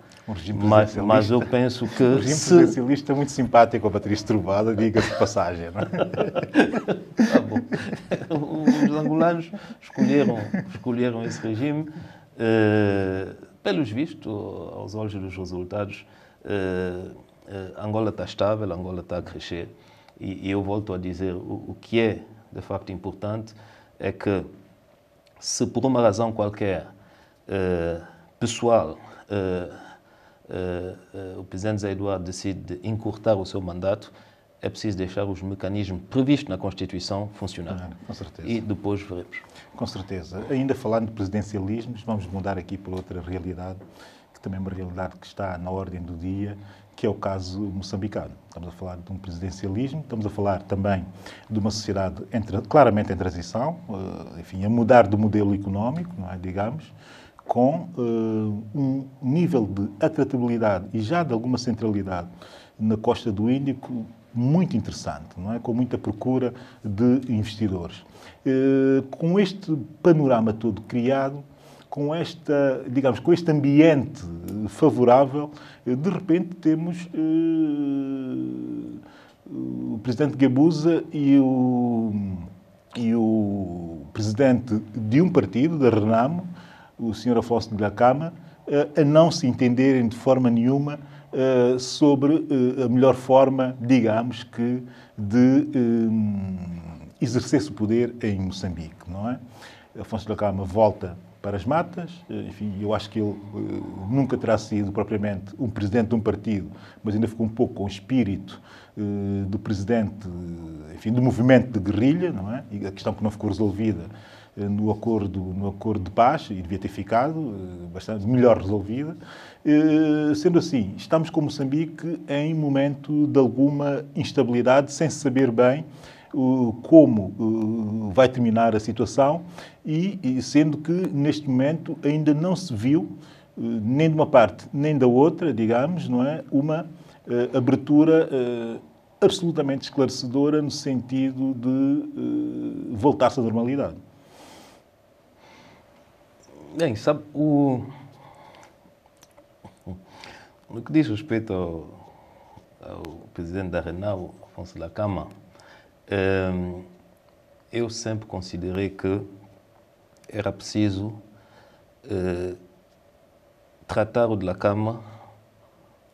mas eu penso que... O regime presidencialista é muito simpático a Patrícia Trovada, diga-se de passagem, não é? Tá bom. Os angolanos escolheram esse regime, pelos vistos, aos olhos dos resultados. Angola está estável, Angola está a crescer, e eu volto a dizer, o que é de facto importante é que, se por uma razão qualquer pessoal, o presidente Zé Eduardo decide encurtar o seu mandato, é preciso deixar os mecanismos previstos na Constituição funcionar. Com certeza. E depois veremos. Com certeza. Ainda falando de presidencialismos, vamos mudar aqui para outra realidade, que também é uma realidade que está na ordem do dia, que é o caso moçambicano. Estamos a falar de um presidencialismo, estamos a falar também de uma sociedade claramente em transição, enfim, a mudar do modelo económico, não é, digamos, com um nível de atratividade e já de alguma centralidade na costa do Índico muito interessante, não é? Com muita procura de investidores. Com este panorama todo criado, com este ambiente favorável, de repente temos o presidente Guebuza e o presidente de um partido, da Renamo, o Sr. Afonso de Dhlakama, a não se entenderem de forma nenhuma sobre a melhor forma, digamos, que de exercer-se o poder em Moçambique, não é? Afonso de Dhlakama volta para as matas, enfim, eu acho que ele nunca terá sido propriamente um presidente de um partido, mas ainda ficou um pouco com o espírito do presidente, enfim, do movimento de guerrilha, não é? E a questão que não ficou resolvida no acordo de paz, e devia ter ficado bastante melhor resolvida. Sendo assim, estamos com Moçambique em momento de alguma instabilidade, sem saber bem como vai terminar a situação, e sendo que neste momento ainda não se viu, nem de uma parte nem da outra, digamos, não é, uma abertura absolutamente esclarecedora no sentido de voltar-se à normalidade. Bem, sabe, no que diz respeito ao presidente da Renamo, Afonso Dhlakama, eu sempre considerei que era preciso tratar o Dhlakama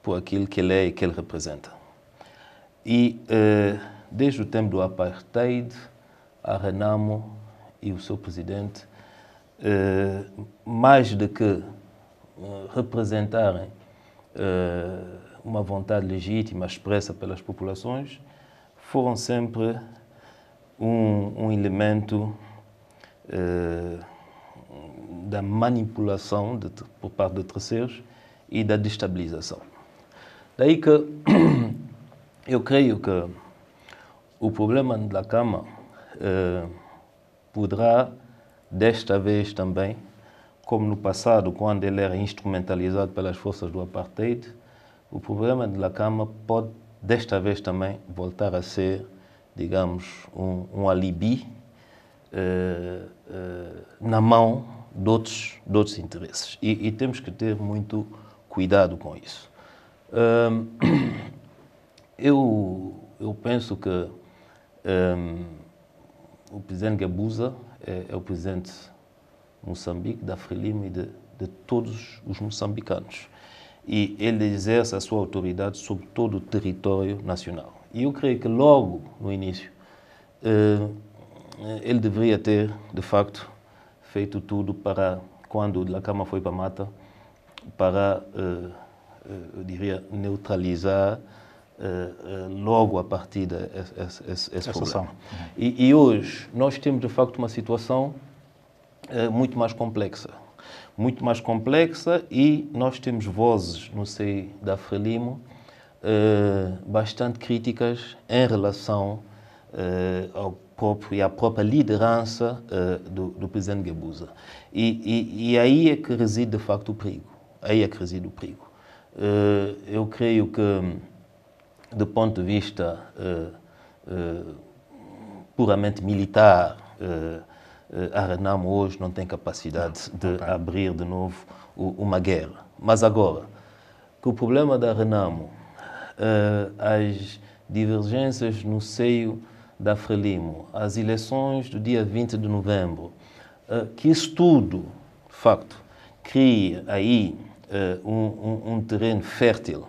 por aquilo que ele é e que ele representa. E desde o tempo do Apartheid, a Renamo e o seu presidente, mais do que representarem uma vontade legítima expressa pelas populações, foram sempre um elemento da manipulação por parte de terceiros e da destabilização. Daí que eu creio que o problema de Dhlakama poderá, desta vez também, como no passado, quando ele era instrumentalizado pelas forças do Apartheid, o problema de Dhlakama pode, desta vez também, voltar a ser, digamos, um alibi na mão de outros interesses. E temos que ter muito cuidado com isso. Eu penso que o presidente Gabuza é o presidente de Moçambique, da Frelimo e de todos os moçambicanos. E ele exerce a sua autoridade sobre todo o território nacional. E eu creio que logo no início ele deveria ter, de facto, feito tudo para, quando o Dhlakama foi para a mata, para, eu diria, neutralizar logo a partir esse problema. E hoje nós temos, de facto, uma situação muito mais complexa. Muito mais complexa, e nós temos vozes no seio da Frelimo bastante críticas em relação à própria liderança do presidente Gabuza. E aí é que reside, de facto, o perigo. Aí é que reside o perigo. Eu creio que, do ponto de vista puramente militar, a Renamo hoje não tem capacidade de abrir de novo uma guerra. Mas agora, que o problema da Renamo, as divergências no seio da Frelimo, as eleições do dia 20 de novembro, que isso tudo, de facto, cria aí um terreno fértil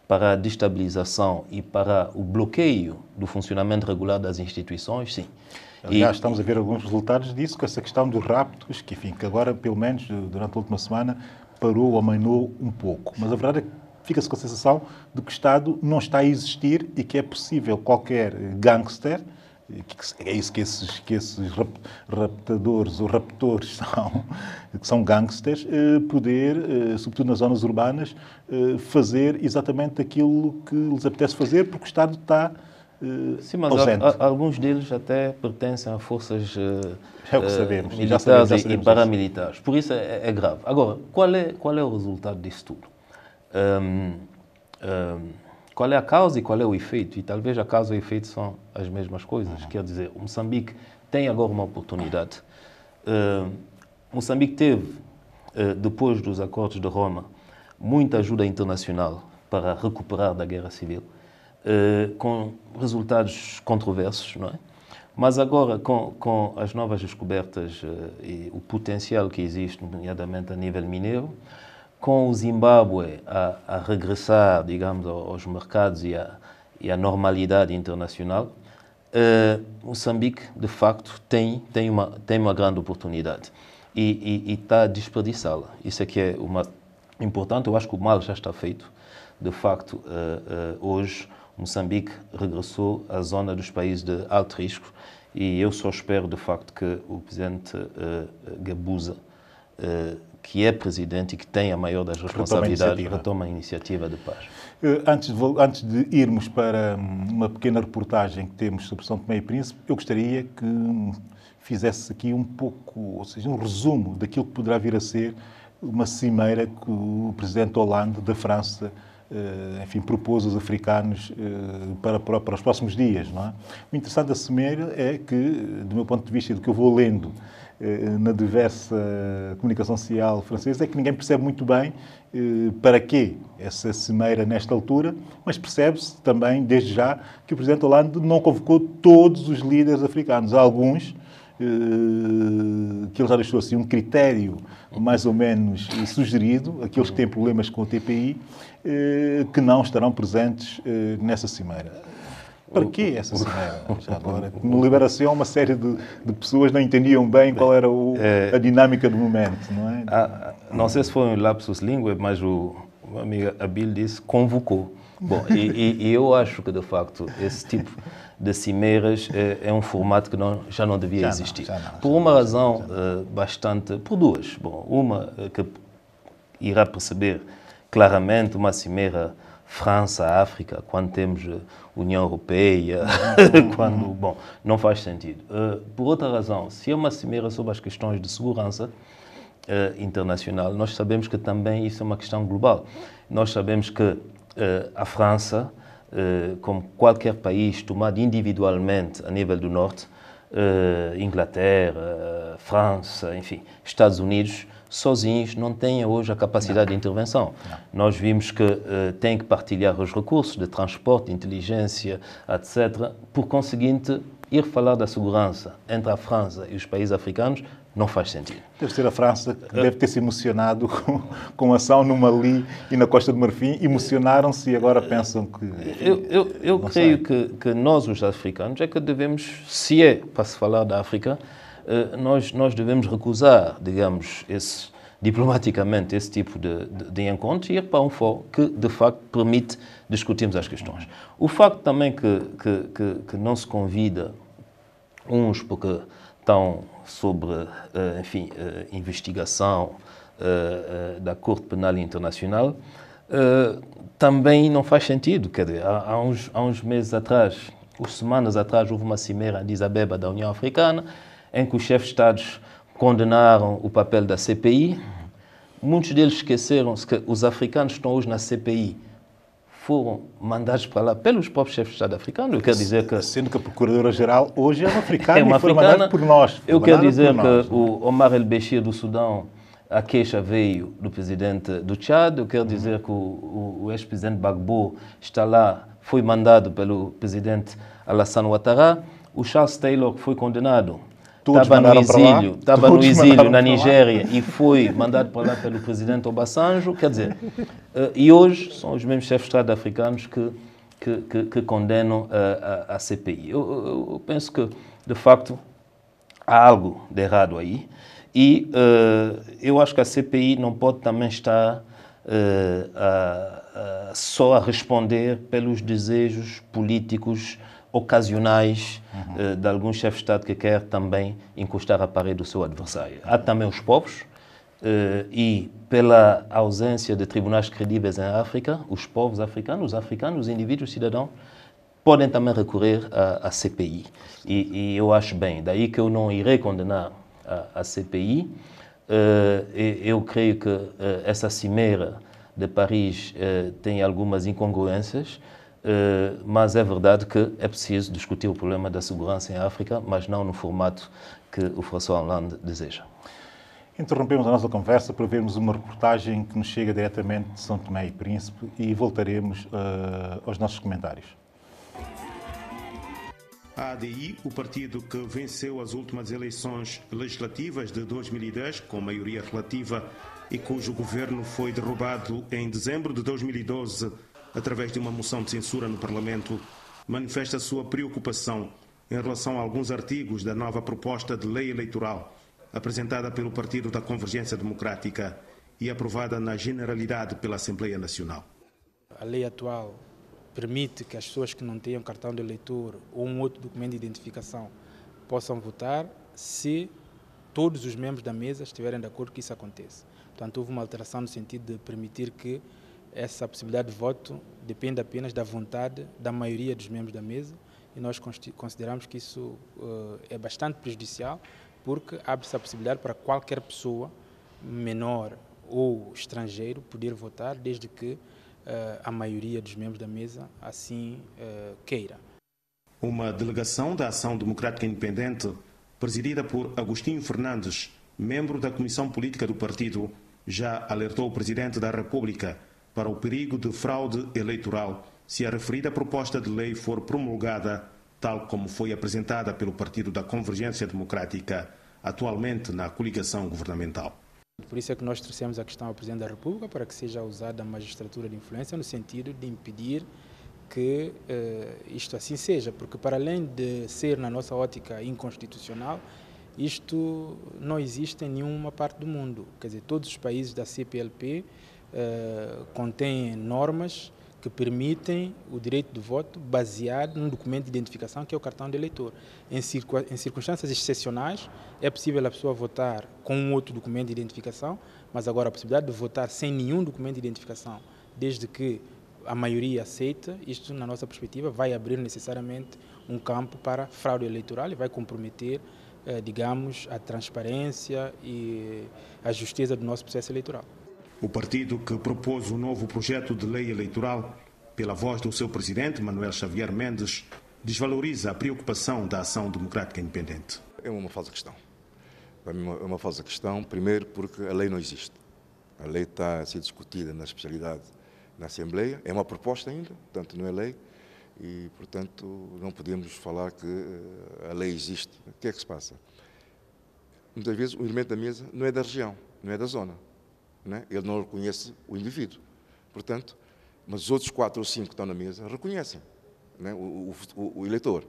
para a destabilização e para o bloqueio do funcionamento regular das instituições, sim. Aliás, estamos a ver alguns resultados disso, com essa questão dos raptos, que, enfim, que agora, pelo menos, durante a última semana, parou ou amainou um pouco. Mas a verdade é que fica-se com a sensação de que o Estado não está a existir e que é possível qualquer gangster, é isso que esses raptadores ou raptores que são gangsters, poder, sobretudo nas zonas urbanas, fazer exatamente aquilo que lhes apetece fazer, porque o Estado está sim, mas alguns deles até pertencem a forças militares e paramilitares. Por isso é grave. Agora, qual é o resultado disso tudo? Qual é a causa e qual é o efeito? E talvez a causa e o efeito são as mesmas coisas. Quer dizer, o Moçambique tem agora uma oportunidade. Moçambique teve, depois dos acordos de Roma, muita ajuda internacional para recuperar da guerra civil, com resultados controversos, não é? Mas agora, com as novas descobertas e o potencial que existe, nomeadamente a nível mineiro, com o Zimbábue a regressar, digamos, aos mercados e à normalidade internacional, Moçambique, de facto, tem uma grande oportunidade e está a desperdiçá-la. Isso é que é importante. Eu acho que o mal já está feito. De facto, hoje, Moçambique regressou à zona dos países de alto risco e eu só espero, de facto, que o presidente Gabuza, que é presidente e que tem a maior das responsabilidades, retoma a iniciativa de paz. Antes de irmos para uma pequena reportagem que temos sobre São Tomé e Príncipe, eu gostaria que fizesse aqui um pouco, ou seja, um resumo daquilo que poderá vir a ser uma cimeira que o presidente Hollande da França, enfim, propôs aos africanos para os próximos dias, não é? O interessante da cimeira é que, do meu ponto de vista e do que eu vou lendo na diversa comunicação social francesa, é que ninguém percebe muito bem para quê essa cimeira nesta altura, mas percebe-se também, desde já, que o presidente Hollande não convocou todos os líderes africanos. Há alguns que ele já deixou assim um critério mais ou menos sugerido, aqueles que têm problemas com o TPI, que não estarão presentes nessa cimeira. Para que essa cimeira? Já agora, no Liberação, uma série de pessoas não entendiam bem qual era a dinâmica do momento, não é? Não sei se foi um lapsus língua, mas o meu amigo Abil disse convocou. Bom, e eu acho que, de facto, esse tipo de cimeiras é um formato que já não devia existir. Por uma razão por duas. Bom, uma que irá perceber claramente uma cimeira França-África, quando temos União Europeia, bom, não faz sentido. Por outra razão, se é uma cimeira sobre as questões de segurança internacional, nós sabemos que também isso é uma questão global. Nós sabemos que a França, como qualquer país tomado individualmente a nível do Norte, Inglaterra, França, enfim, Estados Unidos, sozinhos não têm hoje a capacidade de intervenção. Nós vimos que têm que partilhar os recursos de transporte, inteligência, etc. Por conseguinte, ir falar da segurança entre a França e os países africanos não faz sentido. Deve ser a França que deve ter se emocionado com a ação no Mali e na Costa do Marfim. Emocionaram-se e agora pensam que... Eu creio que nós, os africanos, é que devemos, se é para se falar da África, nós devemos recusar, digamos, diplomaticamente esse tipo de encontro e ir para um fórum que, de facto, permite discutirmos as questões. O facto também que não se convida uns porque estão sobre, enfim, investigação da Corte Penal Internacional, também não faz sentido. Quer dizer, há uns meses atrás, semanas atrás, houve uma cimeira em Addis Abeba da União Africana, em que os chefes de Estados condenaram o papel da CPI. Muitos deles esqueceram-se que os africanos que estão hoje na CPI foram mandados para lá pelos próprios chefes de Estado africanos. Eu quero dizer que... Sendo que a Procuradora-Geral hoje é uma africana e foi mandada por nós. Eu quero dizer que o Omar el-Béchir do Sudão, a queixa veio do presidente do Tchad. Eu quero dizer que o ex-presidente Gbagbo está lá, foi mandado pelo presidente Alassane Ouattara. O Charles Taylor, que foi condenado, estava no exílio na Nigéria e foi mandado para lá pelo presidente Obasanjo. Quer dizer, e hoje são os mesmos chefes de Estado africanos que condenam a CPI. Eu penso que, de facto, há algo de errado aí e eu acho que a CPI não pode também estar só a responder pelos desejos políticos ocasionais de alguns chefes de Estado que quer também encostar a parede do seu adversário. Há também os povos e pela ausência de tribunais credíveis em África, os povos africanos, os indivíduos, os cidadãos, podem também recorrer à CPI. E eu acho bem, daí que eu não irei condenar a CPI. Eu creio que essa cimeira de Paris tem algumas incongruências, mas é verdade que é preciso discutir o problema da segurança em África, mas não no formato que o François Hollande deseja. Interrompemos a nossa conversa para vermos uma reportagem que nos chega diretamente de São Tomé e Príncipe e voltaremos aos nossos comentários. A ADI, o partido que venceu as últimas eleições legislativas de 2010 com maioria relativa e cujo governo foi derrubado em dezembro de 2012 através de uma moção de censura no Parlamento, manifesta sua preocupação em relação a alguns artigos da nova proposta de lei eleitoral apresentada pelo Partido da Convergência Democrática e aprovada na generalidade pela Assembleia Nacional. A lei atual permite que as pessoas que não tenham cartão de eleitor ou um outro documento de identificação possam votar se todos os membros da mesa estiverem de acordo que isso aconteça. Portanto, houve uma alteração no sentido de permitir que essa possibilidade de voto depende apenas da vontade da maioria dos membros da mesa e nós consideramos que isso é bastante prejudicial porque abre-se a possibilidade para qualquer pessoa, menor ou estrangeiro, poder votar desde que a maioria dos membros da mesa assim queira. Uma delegação da Ação Democrática Independente, presidida por Agostinho Fernandes, membro da Comissão Política do partido, já alertou o Presidente da República para o perigo de fraude eleitoral se a referida proposta de lei for promulgada, tal como foi apresentada pelo Partido da Convergência Democrática, atualmente na coligação governamental. Por isso é que nós trouxemos a questão ao Presidente da República para que seja usada a magistratura de influência no sentido de impedir que isto assim seja, porque para além de ser, na nossa ótica, inconstitucional, isto não existe em nenhuma parte do mundo. Quer dizer, todos os países da CPLP contêm normas que permitem o direito de voto baseado num documento de identificação que é o cartão de eleitor. Em circunstâncias excepcionais é possível a pessoa votar com um outro documento de identificação, mas agora a possibilidade de votar sem nenhum documento de identificação, desde que a maioria aceita, isto na nossa perspectiva vai abrir necessariamente um campo para fraude eleitoral e vai comprometer, digamos, a transparência e a justeza do nosso processo eleitoral. O partido que propôs o novo projeto de lei eleitoral, pela voz do seu presidente, Manuel Xavier Mendes, desvaloriza a preocupação da Ação Democrática Independente. É uma falsa questão. Para mim é uma falsa questão, primeiro porque a lei não existe. A lei está a ser discutida na especialidade na Assembleia, é uma proposta ainda, portanto não é lei, e portanto não podemos falar que a lei existe. O que é que se passa? Muitas vezes o elemento da mesa não é da região, não é da zona, não é? Ele não reconhece o indivíduo, portanto, mas os outros 4 ou 5 que estão na mesa reconhecem, não é? o eleitor.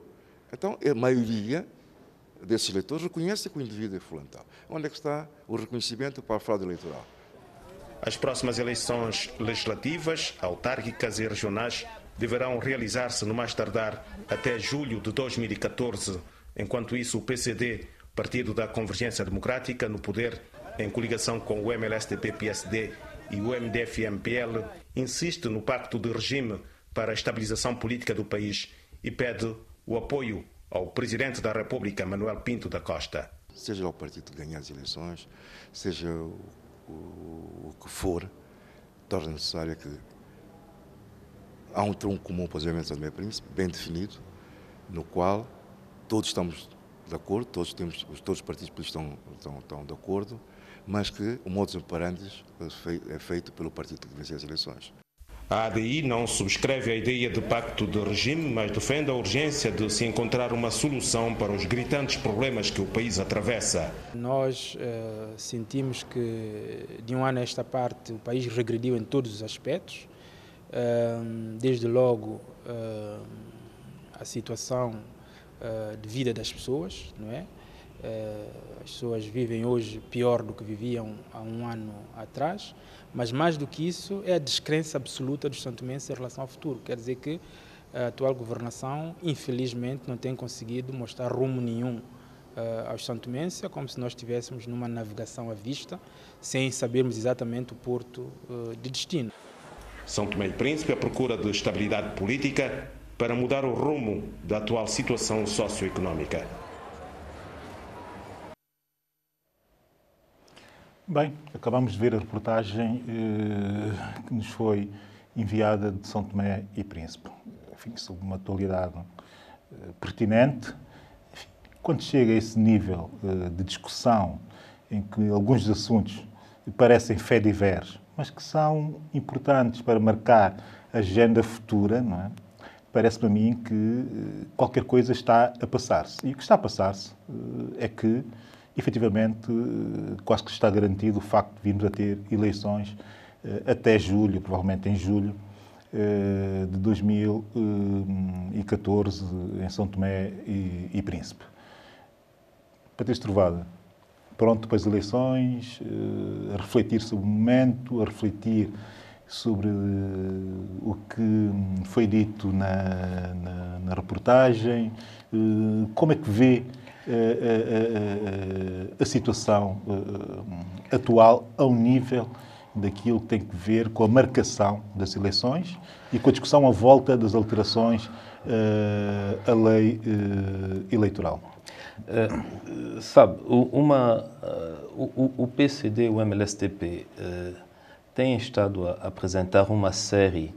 Então, a maioria desses eleitores reconhece que o indivíduo é fulano tal. Onde é que está o reconhecimento para a fraude eleitoral? As próximas eleições legislativas, autárquicas e regionais deverão realizar-se no mais tardar até julho de 2014. Enquanto isso, o PCD, Partido da Convergência Democrática, no poder, em coligação com o MLSTP-PSD e o MDF-MPL, insiste no pacto de regime para a estabilização política do país e pede o apoio ao Presidente da República, Manuel Pinto da Costa. Seja lá o partido que ganhar as eleições, seja o que for, torna necessário que há um tronco comum para o desenvolvimento de São Tomé e Príncipe, bem definido, no qual todos estamos de acordo, todos os partidos políticos estão de acordo, mas que o modus operandi é feito pelo partido que venceu as eleições. A ADI não subscreve a ideia de pacto de regime, mas defende a urgência de se encontrar uma solução para os gritantes problemas que o país atravessa. Nós sentimos que, de um ano a esta parte, o país regrediu em todos os aspectos. Desde logo, a situação de vida das pessoas, não é? As pessoas vivem hoje pior do que viviam há um ano atrás, mas mais do que isso é a descrença absoluta dos santomenses em relação ao futuro. Quer dizer que a atual governação, infelizmente, não tem conseguido mostrar rumo nenhum aos santomenses. É como se nós estivéssemos numa navegação à vista, sem sabermos exatamente o porto de destino. São Tomé e Príncipe à procura de estabilidade política para mudar o rumo da atual situação socioeconómica. Bem, acabamos de ver a reportagem que nos foi enviada de São Tomé e Príncipe. Enfim, sobre uma atualidade pertinente. Enfim, quando chega a esse nível de discussão, em que alguns dos assuntos parecem fé-divers, mas que são importantes para marcar a agenda futura, não é? Parece-me a mim que qualquer coisa está a passar-se. E o que está a passar-se é que, efetivamente, quase que está garantido o facto de virmos a ter eleições até julho, provavelmente em julho de 2014, em São Tomé e Príncipe. Patrício Trovada, pronto para as eleições, a refletir sobre o momento, a refletir sobre o que foi dito na reportagem, como é que vê a situação atual ao nível daquilo que tem que ver com a marcação das eleições e com a discussão à volta das alterações à lei eleitoral. Sabe, o PCD e o MLSTP têm estado a apresentar uma série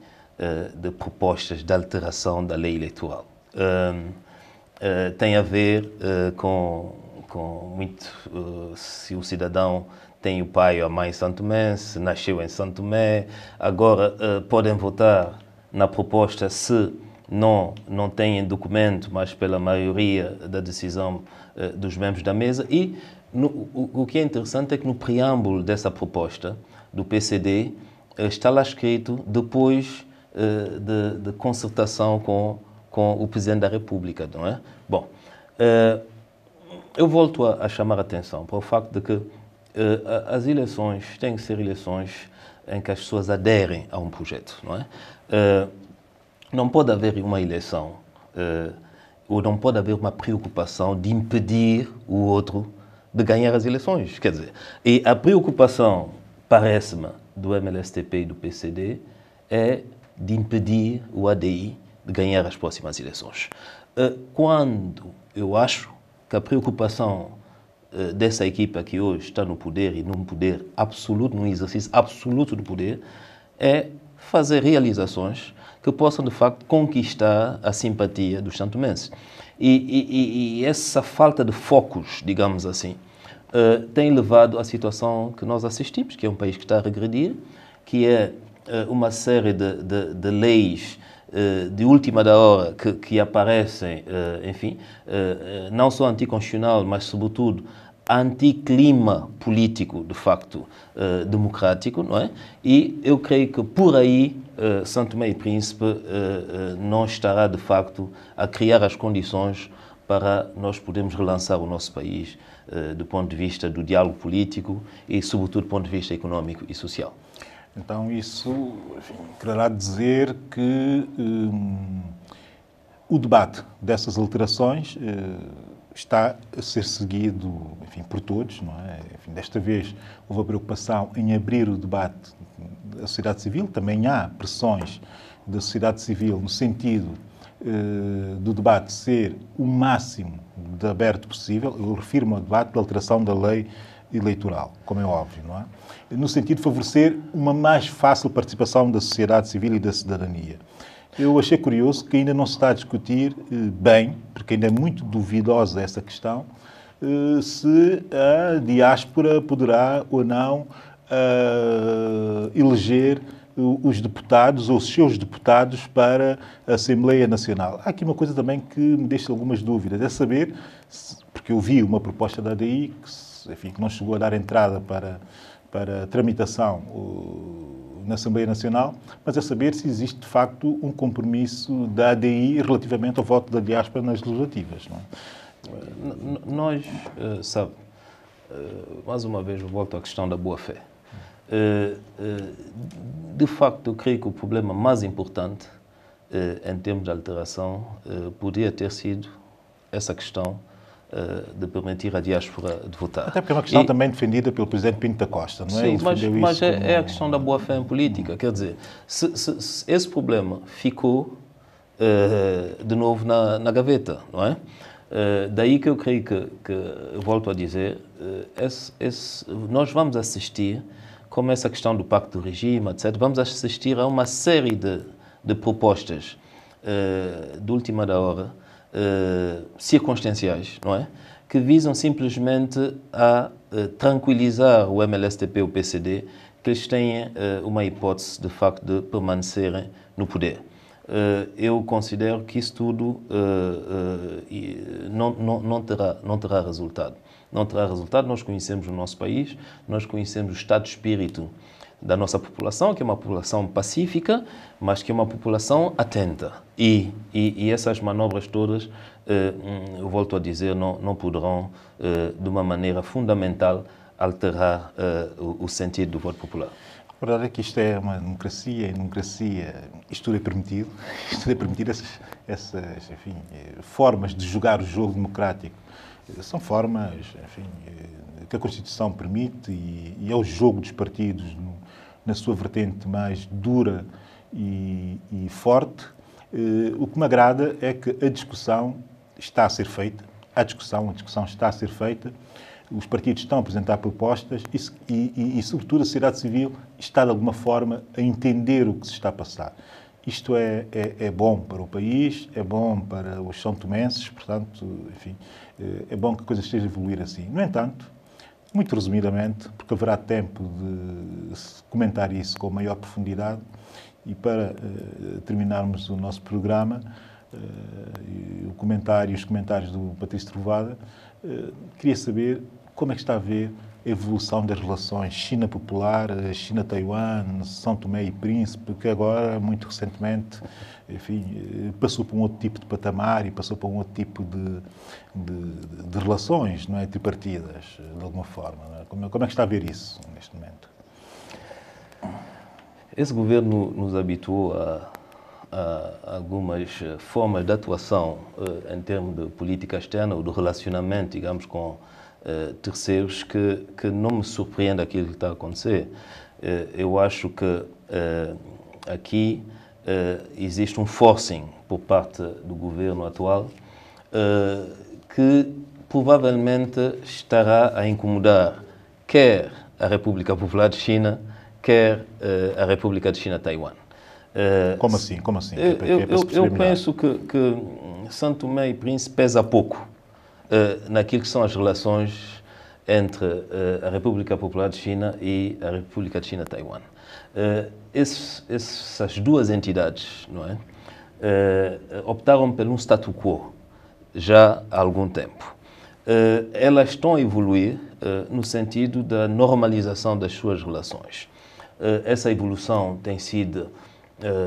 de propostas de alteração da lei eleitoral. Tem a ver com muito se o cidadão tem o pai ou a mãe em São Tomé, se nasceu em São Tomé. Agora podem votar na proposta se não têm documento, mas pela maioria da decisão dos membros da mesa. E o que é interessante é que no preâmbulo dessa proposta do PCD está lá escrito depois de concertação com o Presidente da República, não é? Bom, eu volto a chamar a atenção para o facto de que as eleições têm que ser eleições em que as pessoas aderem a um projeto, não é? Não pode haver uma eleição ou não pode haver uma preocupação de impedir o outro de ganhar as eleições. Quer dizer, e a preocupação, parece-me, do MLSTP e do PCD é de impedir o ADI de ganhar as próximas eleições. Quando eu acho que a preocupação dessa equipa que hoje está no poder e num poder absoluto, num exercício absoluto do poder, é fazer realizações que possam, de facto, conquistar a simpatia dos santomenses. E essa falta de focos, digamos assim, tem levado à situação que nós assistimos, que é um país que está a regredir, que é uma série de leis de última da hora que aparecem, enfim, não só anticonstitucional, mas sobretudo anticlima político, de facto, democrático, não é? E eu creio que por aí São Tomé e Príncipe não estará, de facto, a criar as condições para nós podermos relançar o nosso país do ponto de vista do diálogo político e, sobretudo, do ponto de vista económico e social. Então, isso, enfim, quererá dizer que o debate dessas alterações está a ser seguido, enfim, por todos, não é? Enfim, desta vez houve a preocupação em abrir o debate da sociedade civil. Também há pressões da sociedade civil no sentido do debate ser o máximo de aberto possível. Eu refiro-me ao debate da alteração da lei eleitoral, como é óbvio, não é? No sentido de favorecer uma mais fácil participação da sociedade civil e da cidadania. Eu achei curioso que ainda não se está a discutir bem, porque ainda é muito duvidosa essa questão, se a diáspora poderá ou não eleger os deputados ou os seus deputados para a Assembleia Nacional. Há aqui uma coisa também que me deixa algumas dúvidas, é saber, porque eu vi uma proposta da ADI que não chegou a dar entrada para tramitação na Assembleia Nacional, mas é saber se existe, de facto, um compromisso da ADI relativamente ao voto da diáspora nas legislativas. Não é? Nós, sabe, mais uma vez eu volto à questão da boa-fé. De facto, eu creio que o problema mais importante em termos de alteração poderia ter sido essa questão de permitir a diáspora de votar. Até porque é uma questão também defendida pelo Presidente Pinto da Costa, não é? Sim, mas é a questão da boa-fé em política. Quer dizer, se esse problema ficou de novo na gaveta, não é? Daí que eu creio que volto a dizer, nós vamos assistir, como essa questão do pacto do regime, etc., vamos assistir a uma série de propostas de última da hora, circunstanciais, não é? Que visam simplesmente a tranquilizar o MLSTP e o PCD, que eles tenham uma hipótese, de facto, de permanecerem no poder. Eu considero que isso tudo não terá resultado. Não terá resultado. Nós conhecemos o nosso país, nós conhecemos o estado de espírito da nossa população, que é uma população pacífica, mas que é uma população atenta. E essas manobras todas, eu volto a dizer, não poderão, de uma maneira fundamental, alterar o sentido do voto popular. A verdade é que isto é uma democracia, e em democracia isto tudo é permitido. Isto é permitido, essas enfim, formas de jogar o jogo democrático. São formas, enfim, que a Constituição permite e é o jogo dos partidos na sua vertente mais dura e forte. O que me agrada é que a discussão está a ser feita, a discussão está a ser feita, os partidos estão a apresentar propostas e sobretudo, a sociedade civil está, de alguma forma, a entender o que se está a passar. Isto é bom para o país, é bom para os são-tomenses, portanto, enfim, é bom que a coisa esteja a evoluir assim. No entanto, muito resumidamente, porque haverá tempo de comentar isso com maior profundidade, e para terminarmos o nosso programa, os comentários do Patrício Trovada, queria saber como é que está a ver a evolução das relações China Popular, China-Taiwan, São Tomé e Príncipe, que agora, muito recentemente, enfim, passou por um outro tipo de patamar e passou por um outro tipo de relações, não é, tripartidas, de alguma forma. Não é? Como é que está a ver isso neste momento? Esse governo nos habituou a algumas formas de atuação em termos de política externa ou de relacionamento, digamos, com terceiros que não me surpreende aquilo que está a acontecer. Eu acho que aqui existe um forcing por parte do governo atual que provavelmente estará a incomodar quer a República Popular de China, quer a República de China-Taiwan. Como assim? Eu penso que São Tomé e Príncipe pesa pouco naquilo que são as relações entre a República Popular de China e a República de China-Taiwan. Essas duas entidades, não é, optaram por um statu quo já há algum tempo. Elas estão a evoluir no sentido da normalização das suas relações. Essa evolução tem sido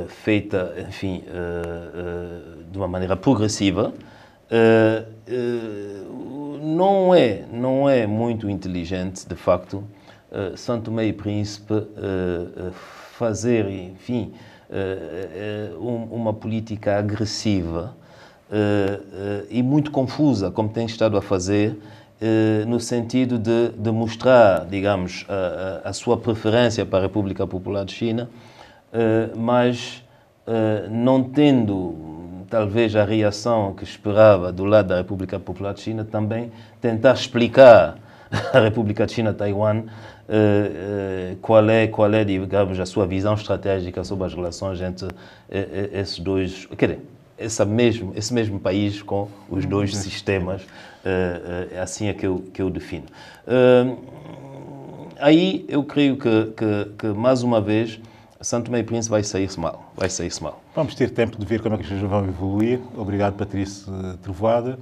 feita, enfim, de uma maneira progressiva. Não é muito inteligente, de facto, São Tomé e Príncipe fazer, enfim, uma política agressiva e muito confusa, como tem estado a fazer, no sentido de mostrar, digamos, a sua preferência para a República Popular de China, mas não tendo, talvez, a reação que esperava do lado da República Popular de China, também tentar explicar à República de China-Taiwan qual é, digamos, a sua visão estratégica sobre as relações entre esses dois, quer dizer, esse mesmo país com os dois sistemas, é assim que eu defino. Aí eu creio que mais uma vez, São Tomé e Príncipe vai sair-se mal. Vamos ter tempo de ver como é que as coisas vão evoluir. Obrigado, Patrícia Trovoada.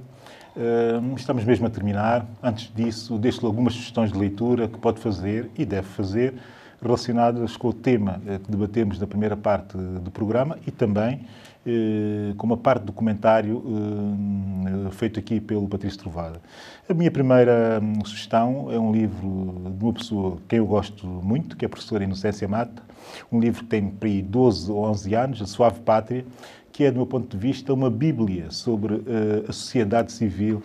Estamos mesmo a terminar. Antes disso, deixo-lhe algumas sugestões de leitura que pode fazer e deve fazer relacionadas com o tema que debatemos na primeira parte do programa e também com uma parte do comentário feito aqui pelo Patrício Trovoada. A minha primeira sugestão é um livro de uma pessoa que eu gosto muito, que é a professora Inocência Mata, um livro que tem por aí 12 ou 11 anos, A Suave Pátria, que é, do meu ponto de vista, uma bíblia sobre a sociedade civil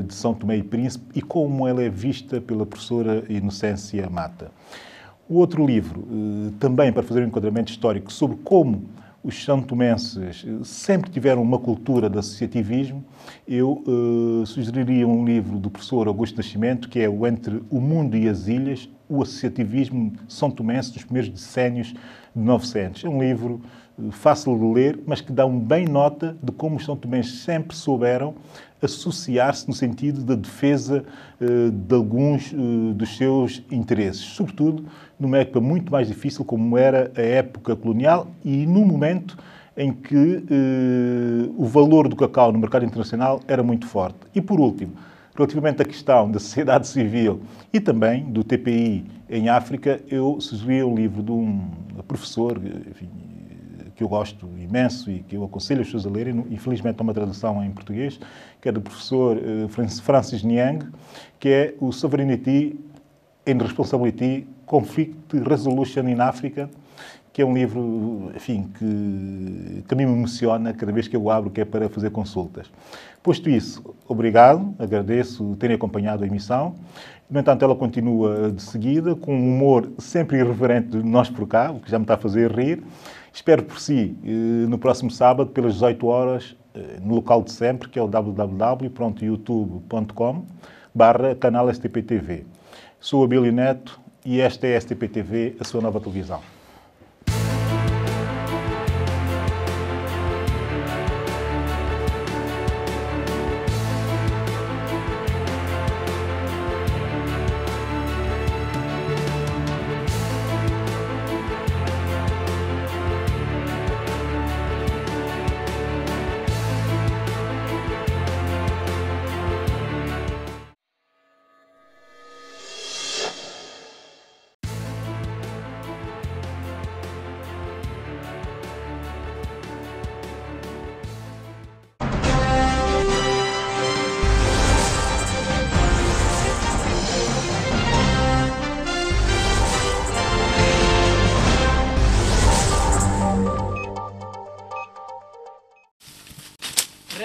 de São Tomé e Príncipe e como ela é vista pela professora Inocência Mata. O outro livro, também para fazer um enquadramento histórico sobre como os santomenses sempre tiveram uma cultura de associativismo, eu sugeriria um livro do professor Augusto Nascimento, que é o Entre o Mundo e as Ilhas, o associativismo santomense dos primeiros decénios de 900. É um livro fácil de ler, mas que dá bem nota de como os santomenses sempre souberam associar-se no sentido da defesa de alguns dos seus interesses, sobretudo numa época muito mais difícil como era a época colonial e no momento em que o valor do cacau no mercado internacional era muito forte. E, por último, relativamente à questão da sociedade civil e também do TPI em África, eu sugeri um livro de um professor, enfim, que eu gosto imenso e que eu aconselho as pessoas a lerem, infelizmente há uma tradução em português, que é do professor Francis Niang, que é o Sovereignty and Responsibility Conflict Resolution in Africa, que é um livro, enfim, que a mim me emociona cada vez que eu abro, que é para fazer consultas. Posto isso, obrigado, agradeço terem acompanhado a emissão. No entanto, ela continua de seguida, com um humor sempre irreverente de nós por cá, o que já me está a fazer rir. Espero por si no próximo sábado, pelas 18 horas, no local de sempre, que é o www.youtube.com/canal STP-TV. Sou Abílio Neto e esta é a STP-TV, a sua nova televisão.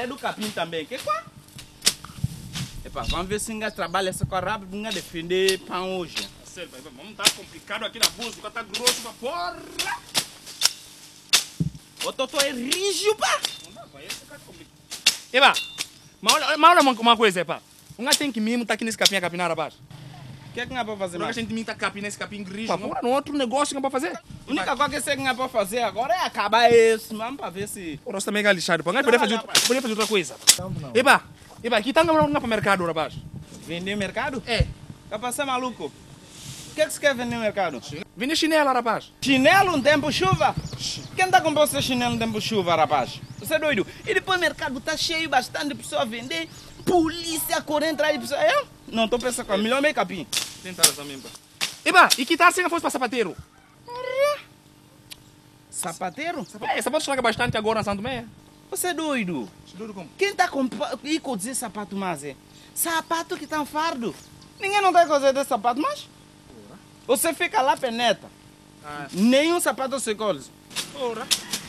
Do capim também, que qual? Epa, vamos ver se ninguém trabalha essa coisa rápido, ninguém defender pão hoje. Vamos estar complicado aqui na música, tá grosso pra porra! O Totó é rígido, pá! Epa, mas olha uma coisa, epa. Um gajo tem que mesmo estar aqui nesse capim a capinar abaixo. O que é que não é para fazer? Não, a gente tem que estar capinar esse capim rígido. Pá, não é outro negócio que não é para fazer. A única coisa que você não é para fazer agora é acabar isso, vamos para ver se... O nosso também é lixado, pá. Poder fazer outra coisa. Epa, aqui está para o mercado, rapaz. Vender mercado? É. Capaz, você é maluco? O que é que você quer vender no mercado? Vende chinelo, rapaz. Chinelo no tempo chuva? Quem tá comprando seu chinelo no tempo chuva, rapaz? Você é doido? E depois o mercado tá cheio, bastante pessoas a vender. Polícia correndo atrás de pessoas. Eu? Não, tô pensando com a melhor meio capim. Tentaram também, pá. Eba, e que tal se não fosse para sapateiro? Sapateiro? Sapato estraga bastante agora na Santo Tomé. Você é doido? Doido como? Quem tá comprando e cozer sapato mais é? Sapato que tá um fardo. Ninguém não tá cozer desse sapato mais? Você fica lá peneta. Nenhum sapato se coze. Porra.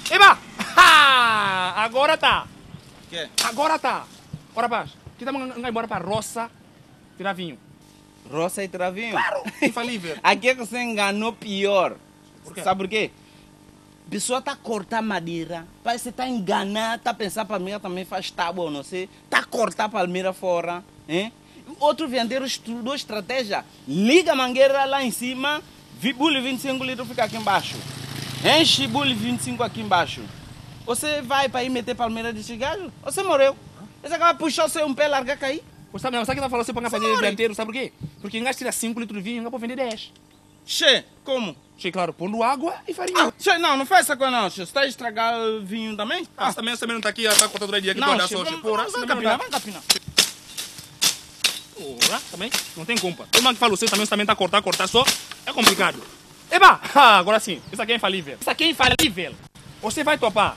Eba! Ha! Agora tá. Que? Agora tá. Ora, rapaz, que estamos embora para Roça tirar vinho. Roça e travinho? Claro, infalível. Aqui é que você enganou pior. Por quê? Sabe por quê? A pessoa tá cortando madeira, parece que tá enganando, tá pensando que a palmeira também faz tábua, não sei. Tá cortando a palmeira fora, hein? Outro vendeiro estudou estratégia, liga a mangueira lá em cima, bule 25 litros fica aqui embaixo. Enche bule 25 aqui embaixo. Você vai para ir meter palmeira desse gajo? Você morreu. Você acaba de puxar o seu pé, largar cair. Você sabe que tá falando assim para fazer vendeiro, sabe por quê? Porque engaste tira 5 litros de vinho, engaste para vender 10. Che, como? Che, claro, pondo água e farinha. Che, não faz essa coisa não, che. Você está a estragar o vinho também? Você também não tá aqui, tá contando dia que não, pode dar che, só, che. Porra, vamos capinar. Porra, também, não tem culpa. Todo mundo que fala você também tá cortar só, é complicado. Eba, agora sim, isso aqui é infalível. Isso aqui é infalível. Você vai topar.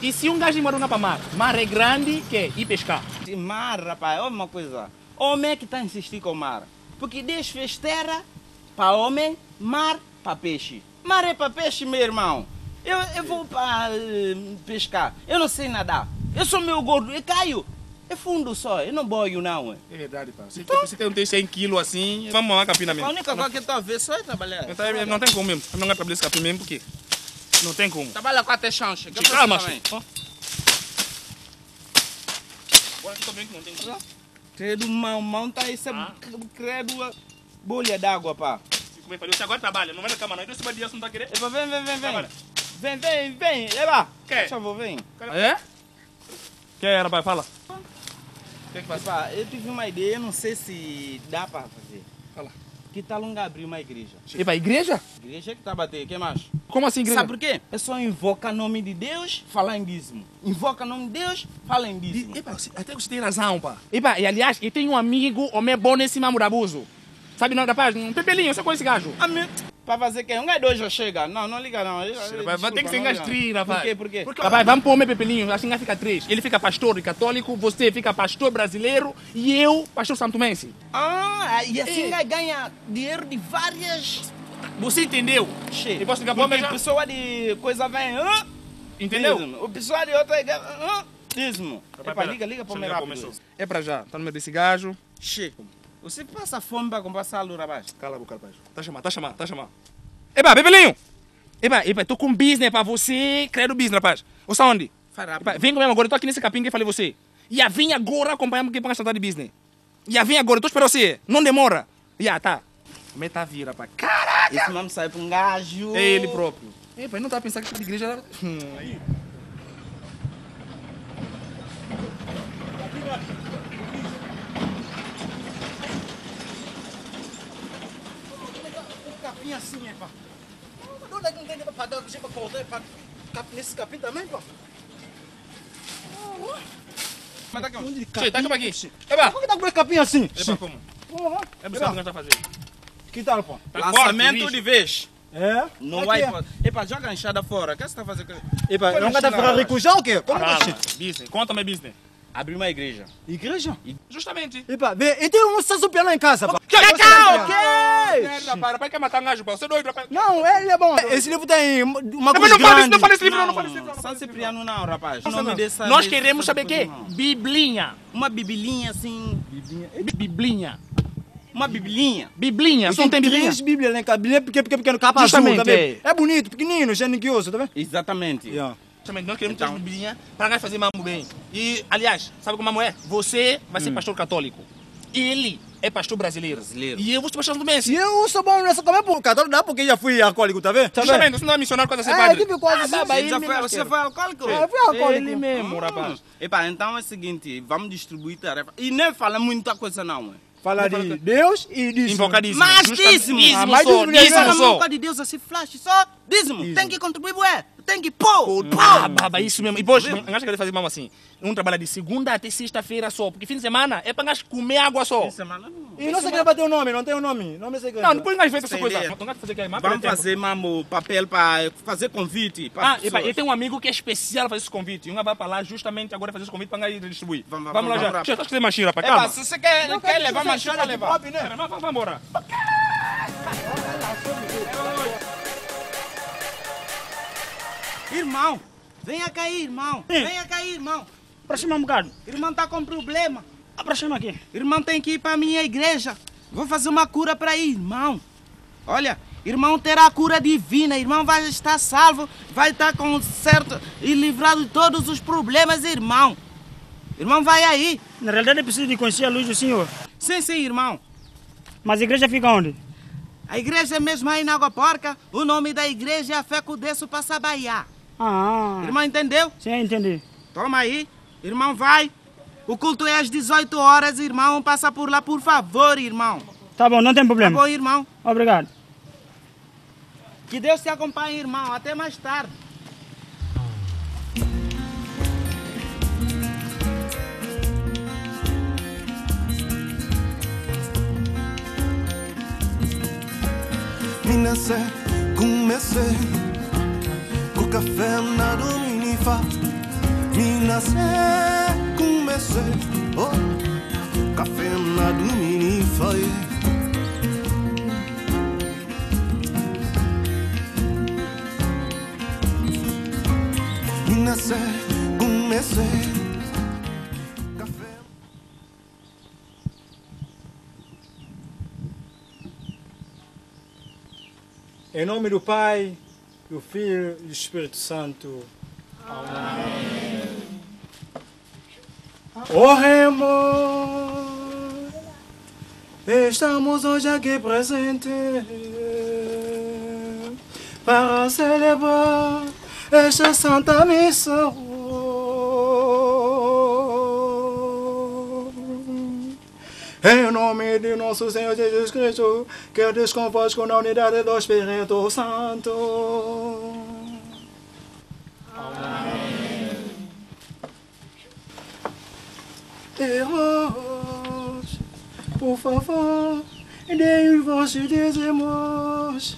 E se um gajo mora para mar é grande, quer ir pescar. Mar, rapaz, olha uma coisa. Homem é que está a insistir com o mar. Porque Deus fez terra para homem, mar para peixe. Mar é para peixe, meu irmão. Eu vou para pescar. Eu não sei nadar. Eu sou meio gordo, eu caio. É fundo só, eu não boio não. É verdade, pá. Você tem 100 quilos assim, vamos lá, capina mesmo. A única coisa que eu estou a ver só é trabalhar. Não tem como mesmo. Eu não vou trabalhar esse capim mesmo, porque não tem como. Trabalha com até chance. Calma, também. Agora aqui também que não tem como. Credo, mão tá aí, credo, bolha d'água, pá. Você agora trabalha, não vai na cama não. Então esse bandido não tá querendo. Epa, vem. Eba, quer? Por favor, vem. É? Quer, rapaz, fala. O que faz? Epa, eu tive uma ideia, eu não sei se dá para fazer. Fala. Que tal um abrir uma igreja? Epa, igreja? Igreja que tá a bater, que mais? Como assim igreja? Sabe por quê? É só invocar o nome de Deus, falar em dízimo. Invoca o nome de Deus, fala em dízimo. Epa, até você tem razão, pá. Epa, e aliás, eu tenho um amigo, homem bom nesse mesmo abuso. Sabe não, rapaz? Um pepelinho, você conhece esse gajo? Pra fazer quem? Um gajo dois já chega. Não liga não. Vai ter que ser engastrir, rapaz. Por quê? Porque, rapaz, vamos pôr o meu pepelinho, assim fica 3. Ele fica pastor católico, você fica pastor brasileiro e eu, pastor santomense. E assim ganha dinheiro de várias... Você entendeu? Che. Eu posso ligar Porque pra a pessoa de coisa vem... Entendeu? Dízimo. O pessoal de outra... dízimo. Epa, liga para o meu rápido. É pra já, tá no meio desse gajo. Che. Você passa fome para comprar salo, rapaz? Cala a boca, rapaz. Tá chamando. Eba, bebelinho! Eba, tô com business pra você. Credo business, rapaz. Você onde? Faz rápido. Eba, vem comigo agora, eu tô aqui nesse capim que eu falei você. E vem agora acompanhar porque para tratar de business. E vem agora, eu tô esperando você. Não demora. Tá. Como tá vir, rapaz? Caraca! Esse nome sai pra um gajo. É ele próprio. Epa, ele não tá pensando que a igreja era... Aí. Capim assim, é pá. Onde é que não tem para dar para cortar nesse capim também, pá? Mas tá aqui. Tá aqui. Eba! Por que tá com esse capim assim? Eba, como? É buscar o que nós tá fazendo. Que tal, pô? Lançamento de vez. É? Não vai... Epa, joga a enxada fora. O que você tá fazendo? Epa, não vai dar para rico já ou quê? Como assim? Business. Conta-me business. Abrir uma igreja. Igreja? Justamente. Epa, e tem um sazupião lá em casa, pá. Que? Rapaz, quer matar um gajo, pá. Você é doido, rapaz. Não, ele é bom. Esse livro tem uma coisa grande. Não fala esse livro, São Cipriano não, rapaz. Nós queremos saber o quê? Biblinha. Uma bibilinha assim... Biblinha. Uma biblinha. Biblinha, só não tem biblinha. 3 bíblias lá em casa. Bíblia pequeno, capa azul, tá vendo? É bonito, pequenino, geniquioso, tá vendo? Exatamente. Nós queremos ter uma biblinha para nós fazer mambo bem. E, aliás, sabe como é? Você vai ser pastor católico. Ele é pastor brasileiro. E eu vou ser pastor santomense. E eu sou bom nessa também, por católico, não, porque já fui alcoólico, tá vendo? Justamente, você não é missionário quase a ser padre. Tipo quase Você foi alcoólico? Eu fui alcoólico. Ele mesmo, rapaz. Epa, então é o seguinte, vamos distribuir tarefa. E nem fala muita coisa não, Fala de Deus e dízimo. Invocar dízimo. Mas dízimo. Mas só, dízimo dízimo só. Invocar de Deus assim, flash, só dízimo. Tem que contribuir, ué. Tem que pôr. Baba, isso mesmo. E depois, nós queremos fazer mesmo assim. Um trabalho de segunda até sexta-feira só. Porque fim de semana é para nós comer água só. E não sei que bater o nome, não tem o nome. Nome segredo. Não, depois nós fazemos essa coisa. Entendi. Vamos fazer aqui, Vamos fazer mesmo papel para fazer convite. Para eu tenho um amigo que é especial fazer esse convite. Um vai para lá justamente agora fazer esse convite para nós distribuir. Vamos lá já. lá. Deixa eu fazer machira para cá. Se você quer levar machira, pode levar. Vamos embora. Irmão, venha cair, irmão. Venha cair, irmão. Aproxima um bocado. Irmão tá com problema. Aproxima aqui. Irmão tem que ir para minha igreja. Vou fazer uma cura para irmão. Olha, irmão terá cura divina. Irmão vai estar salvo, vai estar com certo e livrado de todos os problemas, irmão. Irmão vai aí. Na realidade, eu preciso de conhecer a luz do Senhor. Sim, sim, irmão. Mas a igreja fica onde? A igreja é mesmo aí na Água Porca. O nome da igreja é a Fé Cudeço Passabaiá. Ah. Irmão, entendeu? Sim, entendi. Toma aí. Irmão, vai. O culto é às 18 horas, irmão. Passa por lá, por favor, irmão. Tá bom, não tem Tá problema. bom, irmão. Obrigado. Que Deus te acompanhe, irmão. Até mais tarde. Minasé, comecei com café na Dominifa. Minasé, comecei, oh, café na Dominifa. Minasé, comecei. Em nome do Pai, do Filho e do Espírito Santo. Amém. Oremos. Estamos hoje aqui presentes para celebrar esta Santa Missão. Em nome de nosso Senhor Jesus Cristo, que Deus convosco na unidade do Espírito Santo. Amém. Deus, por favor, deem os vossos dízimos,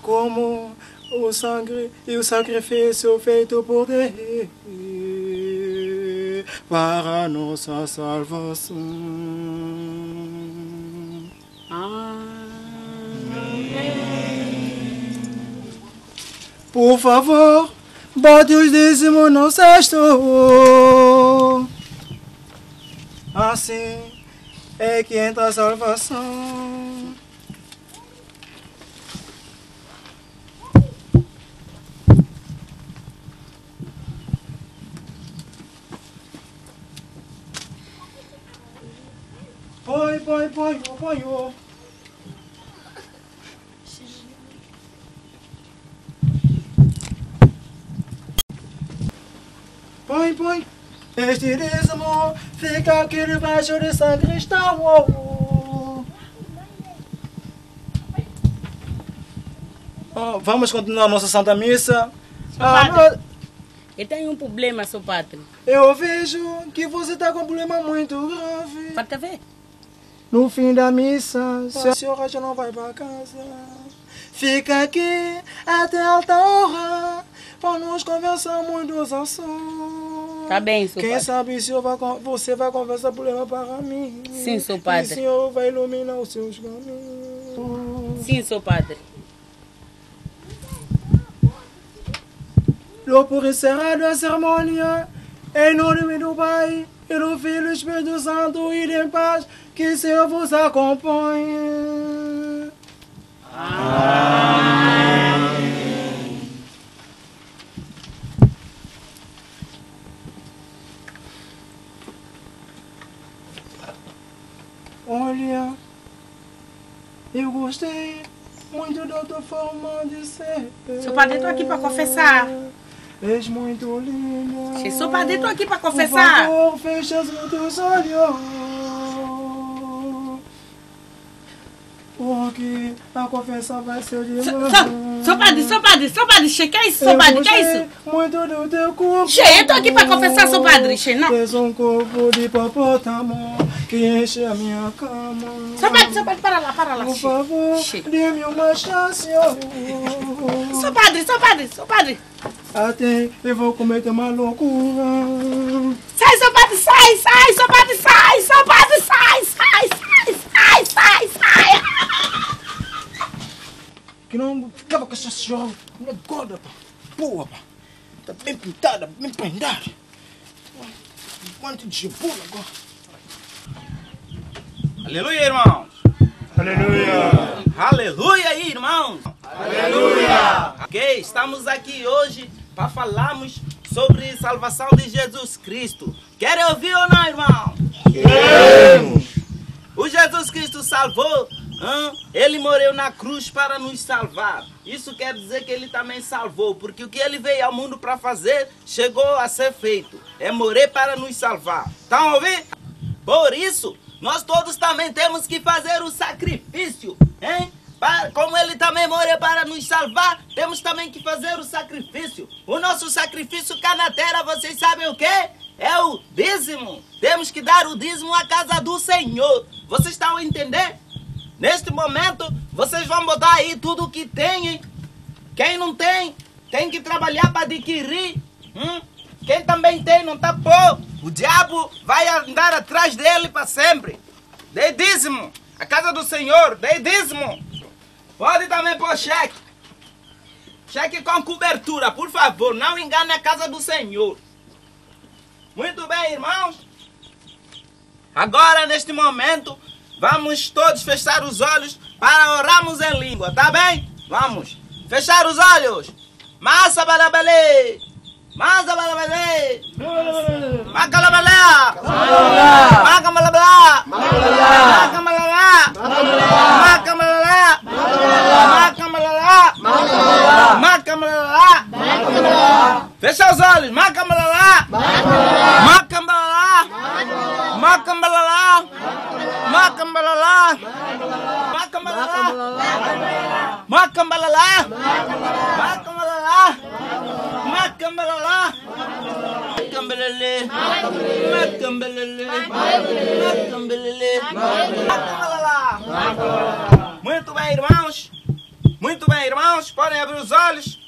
como o sangue e o sacrifício feito por Deus, para a nossa salvação. Por favor, bote os dízimos no cesto. Assim é que entra a salvação. Põe. Põe. Este dízimo fica aqui debaixo de sacristão. Vamos continuar nossa Santa Missa. Eu tenho um problema, seu padre. Eu vejo que você está com um problema muito grave. Pode ver? No fim da missa, a senhora já não vai para casa. Fica aqui até alta hora para nos conversarmos dos assuntos. Tá bem, seu Quem padre. sabe se você vai conversar problema para mim. Sim, seu padre. E o Senhor vai iluminar os seus caminhos. Sim, seu padre. Dou por encerrado a cerimônia, em nome do Pai, e do Filho e do Espírito Santo, e de paz, que o Senhor vos acompanhe. Amém. Olha, eu gostei muito da tua forma de ser. Seu padre, estou aqui para confessar. És muito linda. Seu padre, estou aqui para confessar. Por favor, fecha os teus olhos. porque a confessão vai ser de Só padre, che, que é isso, só padre, que é isso? Muito do teu corpo. Che, eu tô aqui para confessar, só padre, che, não. És um corpo de hipopótamo que enche a minha cama. Só padre, para lá, Por favor, dê-me uma chance. Só padre. Até eu vou cometer uma loucura. Sai, só padre, sai. Que não ficava com essa senhora. Não é gorda, pá. Boa, pá. Tá bem pintada, bem prendada. Quanto de jebula agora. Aleluia, irmãos. Aleluia. Aleluia, irmãos. Aleluia. Ok, estamos aqui hoje para falarmos sobre salvação de Jesus Cristo. Querem ouvir ou não, irmão? Queremos. O Jesus Cristo salvou. Ele morreu na cruz para nos salvar. Isso quer dizer que ele também salvou, porque o que ele veio ao mundo para fazer chegou a ser feito. É morrer para nos salvar. Estão ouvindo? Por isso, nós todos também temos que fazer o sacrifício, hein? Como ele também morreu para nos salvar, temos também que fazer o sacrifício. O nosso sacrifício cá na terra, vocês sabem o quê? É o dízimo. Temos que dar o dízimo à casa do Senhor. Vocês estão a entender? Neste momento, vocês vão botar aí tudo o que tem. Quem não tem, tem que trabalhar para adquirir. Quem também tem, não está pô. O diabo vai andar atrás dele para sempre. Dê dízimo. A casa do Senhor, dê dízimo. Pode também pôr cheque. Cheque com cobertura, por favor. Não engane a casa do Senhor. Muito bem, irmãos. Agora, neste momento, vamos todos fechar os olhos para orarmos em língua, tá bem? Vamos. Fechar os olhos. Massa balabale. Massa balabale. Macalabalá. Macalabalá. Macalabalá. Macalabalá. Macalabalá. Macalabalá. Fecha os olhos. Macalabalá. Macalabalá. Macalabalá. Macambalala. Macambalala. Macambalala. Macambalala. Macambalala. Macambalale. Macambalale. Macambalale. Macambalala. Muito bem, irmãos. Muito bem, irmãos. Podem abrir os olhos.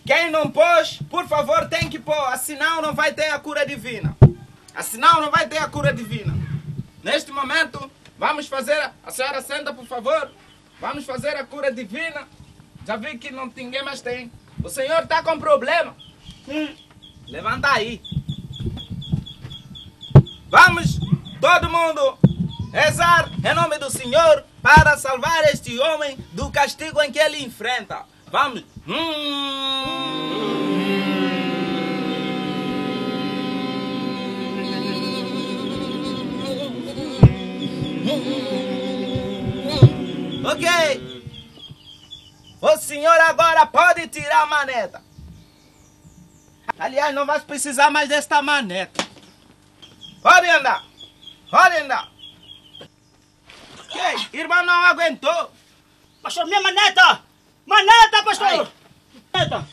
Quem não pôs, por favor, tem que pôr. Afinal, não vai ter a cura divina. Afinal, não vai ter a cura divina. Neste momento, vamos fazer... A senhora senta, por favor. Vamos fazer a cura divina. Já vi que não ninguém mais tem. O senhor está com problema. Levanta aí. Vamos, todo mundo, rezar em nome do Senhor para salvar este homem do castigo em que ele enfrenta. Vamos. Ok. O senhor agora pode tirar a maneta. Aliás, não vai precisar mais desta maneta. Pode andar. Pode andar. Ok. Irmão não aguentou. Pastor, minha maneta! Maneta, pastor! Ai. Maneta!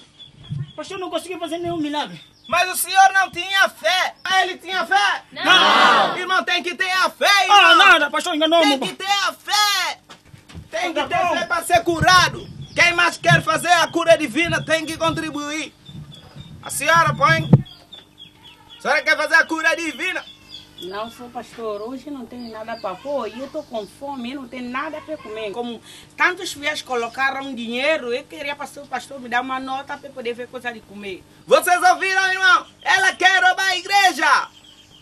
Pastor, não conseguiu fazer nenhum milagre. Mas o senhor não tinha fé. Ele tinha fé? Não! Irmão, tem que ter a fé, irmão. Ah, nada, pastor, enganou-me. Tem que ter a fé. Tem que ter fé para ser curado. Quem mais quer fazer a cura divina tem que contribuir. A senhora põe. A senhora quer fazer a cura divina? Não, sou pastor, hoje não tenho nada para pôr e eu estou com fome, não tenho nada para comer. Como tantos fiéis colocaram dinheiro, eu queria para o pastor me dar uma nota para poder ver coisa de comer. Vocês ouviram, irmão? Ela quer roubar a igreja.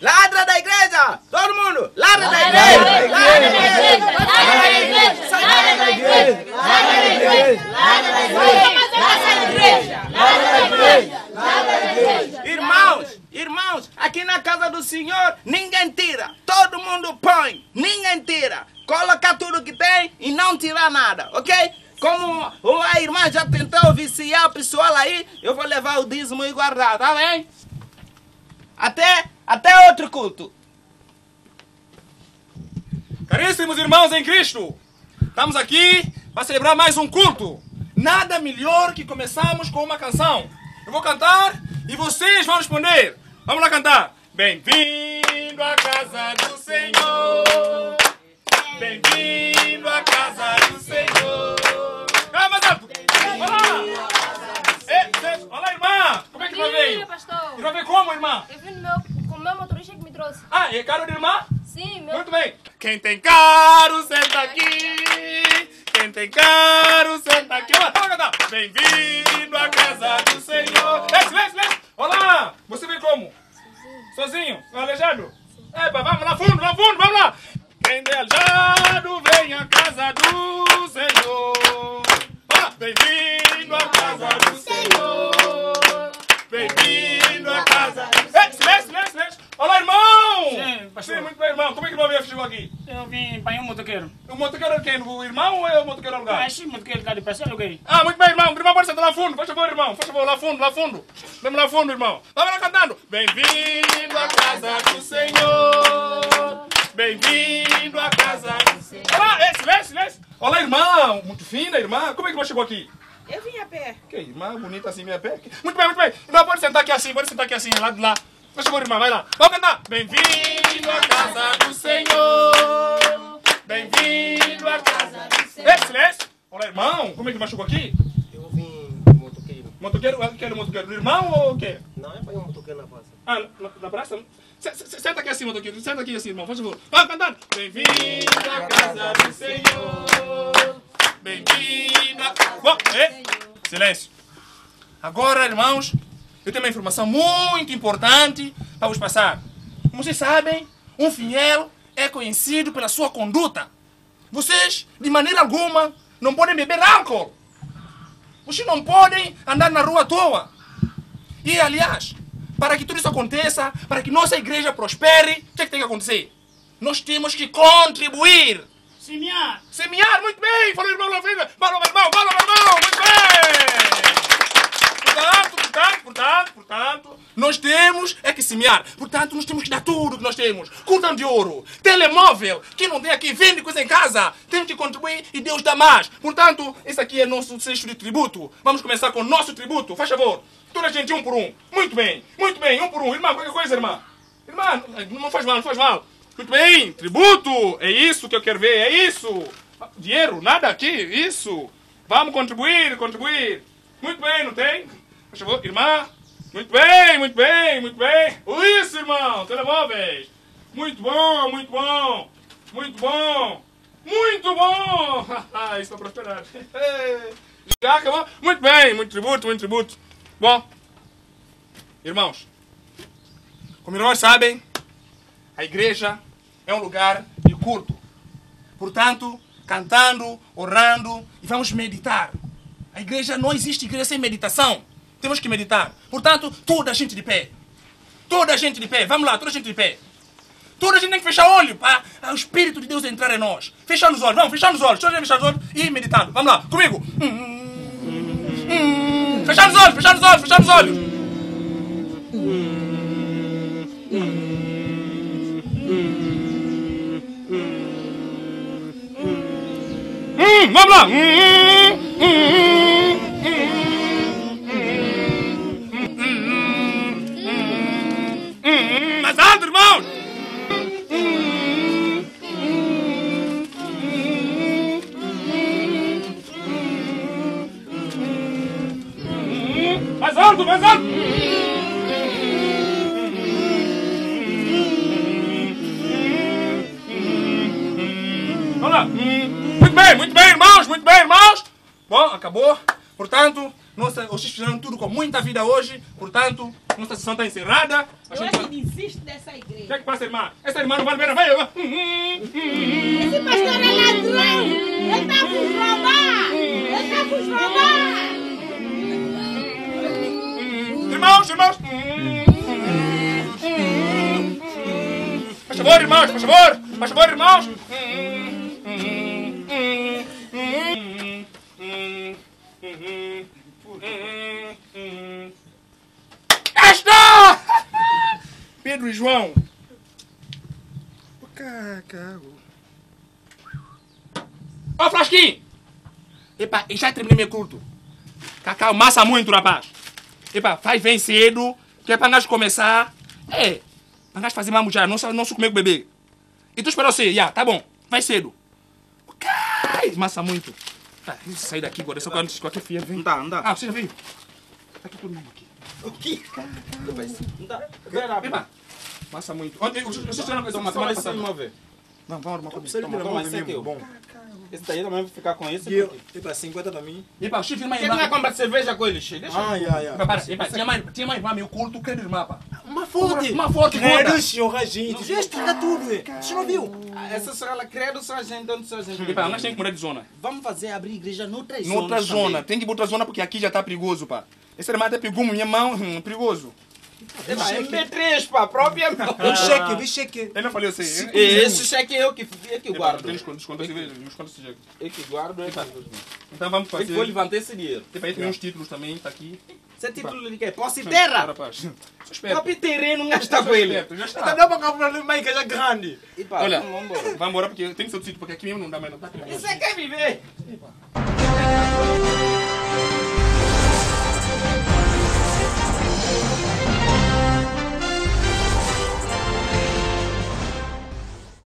Ladra da igreja! Todo mundo! Ladra da igreja! Ladra da igreja! Ladra da igreja! Ladra da igreja! Ladra da igreja! Ladra da igreja! Ladra da igreja! Ladra da igreja! Irmãos, aqui na casa do Senhor, ninguém tira. Todo mundo põe. Ninguém tira. Coloca tudo que tem e não tira nada, ok? Como a irmã já tentou viciar o pessoal aí, eu vou levar o dízimo e guardar, tá bem? Até outro culto. Caríssimos irmãos em Cristo, Estamos aqui para celebrar mais um culto. Nada melhor que começarmos com uma canção. Eu vou cantar e vocês vão responder. Vamos lá cantar. Bem-vindo à casa do Senhor. Bem-vindo à casa do Senhor. Ah, mais alto. Olá. Olá, irmã. Como é que irmã veio? Pastor. Irmã veio como, irmã? Eu vim com o meu motorista que me trouxe. Ah, é carro de irmã? Sim, meu. Muito bem. Quem tem carro, senta aqui. Quem tem carro, senta aqui. Olá, vamos cantar. Bem-vindo à casa do Senhor. Silêncio. Olá. Você veio como? Sozinho? Aleijado? Epa, vamos lá fundo, vamos lá. Quem é aleijado, vem à casa do Senhor. Olá, bem-vindo à casa do Senhor. Bem-vindo à casa do Senhor. Silêncio. Olá, irmão. Sim, pastor. Sim, muito bem, irmão. Como é que o irmão chegou aqui? Eu vim para um motoqueiro. O motoqueiro é quem? O irmão ou é o motoqueiro alugado? Ah, esse motoqueiro está de peça, aluguei. Ah, muito bem, irmão. O irmão pode sentar lá fundo. Faz favor, irmão. Faz favor, lá fundo. Vamos lá fundo, irmão. Vamos lá cantando. Bem-vindo à casa do Senhor. Bem-vindo à casa do Senhor. Olá, silêncio. Olá, irmão. Muito fina, irmã. Como é que você chegou aqui? Eu vim a pé. Que irmã bonita assim, minha pé. Muito bem. Irmã, pode sentar aqui assim, lá de lá. Faz favor, irmã, vai lá. Vamos cantar. Bem-vindo à casa do Senhor. Bem-vindo à casa do Senhor. Silêncio. Olá, irmão. Como é que machucou aqui? Eu vim de motoqueiro. Motoqueiro? O que era motoqueiro? Do irmão ou o quê? Não, é para um motoqueiro na praça. Ah, na praça? Senta aqui assim, motoqueiro. Senta aqui assim, irmão. Faz favor. Vamos cantando. Bem-vindo à casa do Senhor. Bem-vindo à casa do Senhor. Silêncio. Agora, irmãos, eu tenho uma informação muito importante para vos passar. Como vocês sabem, um fiel é conhecido pela sua conduta. Vocês, de maneira alguma, não podem beber álcool. Vocês não podem andar na rua à toa. E, aliás, para que tudo isso aconteça, para que nossa igreja prospere, o que tem que acontecer? Nós temos que contribuir. Semear. Semear, muito bem. Falou, irmão, lá frente. Fala, meu irmão. Muito bem. Portanto, nós temos que semear. Portanto, nós temos que dar tudo que nós temos. Cordão de ouro, telemóvel. Quem não tem aqui, vende coisa em casa. Temos que contribuir e Deus dá mais. Portanto, esse aqui é nosso cesto de tributo. Vamos começar com o nosso tributo. Faz favor. Toda a gente, um por um. Muito bem, um por um. Irmã, qualquer coisa, irmã. Irmã, não faz mal. Muito bem, tributo. É isso que eu quero ver, é isso. Dinheiro, nada aqui, isso. Vamos contribuir. Muito bem, não tem? Por favor, irmã. Muito bem. Isso, irmão. Telemóveis. Muito bom. Isso para prosperar. Já acabou? Muito bem. Muito tributo. Bom, irmãos, como irmãos sabem, a igreja é um lugar de culto. Portanto, cantando, orando e vamos meditar. A igreja, não existe igreja sem meditação. Temos que meditar. Portanto, toda a gente de pé. Vamos lá, toda a gente de pé. Toda a gente tem que fechar o olho para o Espírito de Deus entrar em nós. Fechando os olhos. Vamos, fechando os olhos. Toda a gente fechando os olhos e meditando. Vamos lá, comigo. Fechando os olhos. Vamos lá. Mais alto, irmão. Mais alto. Vamos lá. Muito bem, irmãos. Bom, acabou. Portanto, vocês fizeram tudo com muita vida hoje. Portanto, nossa sessão está encerrada. Eu acho que desiste dessa igreja. O que é que passa, irmã? Essa irmã não vale a pena, vai. Esse pastor é ladrão. Ele está vos roubar. Irmãos. Faz favor, irmãos. Esta! Pedro e João. Ó, Flasquinho! Epa, eu já terminei meu culto. Cacau, massa muito, rapaz. Epa, faz bem cedo, que é pra nós começar. Pra nós fazer mesmo já, não se comer com o bebê. E tu esperou ser, tá bom, vai cedo. Ok, massa muito. Tá, eu sair daqui agora, só quando qualquer filha vem. Não dá. Ah, você já veio? Tá aqui todo mundo aqui. O quê? Não dá. Epa, massa muito. Vocês estão na coisa, semana passada. Vamos arrumar comigo. Toma, esse aqui, bom. Esse daí também vai ficar com esse. E para 50 para mim? E para o Chico, irmã. Quem vai comprar cerveja com ele, Chico? Tinha mais meu culto, tu quer irmã, pá. Uma forte, credo, senhor, gente. Já estraga tudo, você não viu? Essa senhora, credo, sua gente, onde sua gente? E pá, nós temos que mudar de zona. Vamos fazer abrir igreja noutra zona. Noutra zona, tem que ir para outra zona porque aqui já está perigoso, pá. Esse irmão até pegou minha mão, perigoso. MP3, pá, própria mão. Vi cheque. Eu não falei assim. Esse cheque é eu que guardo. Desconto esse cheque. Eu que guardo. Então vamos fazer. Eu vou levantar esse dinheiro. Tem uns títulos também, tá aqui. Esse é título de quê? Posse terra? Próprio terreno, não está com ele. Já está. Tá dando para comprar uma igreja grande. Olha, vamos embora porque tem que ser o sítio, porque aqui mesmo não dá mais. Você quer viver?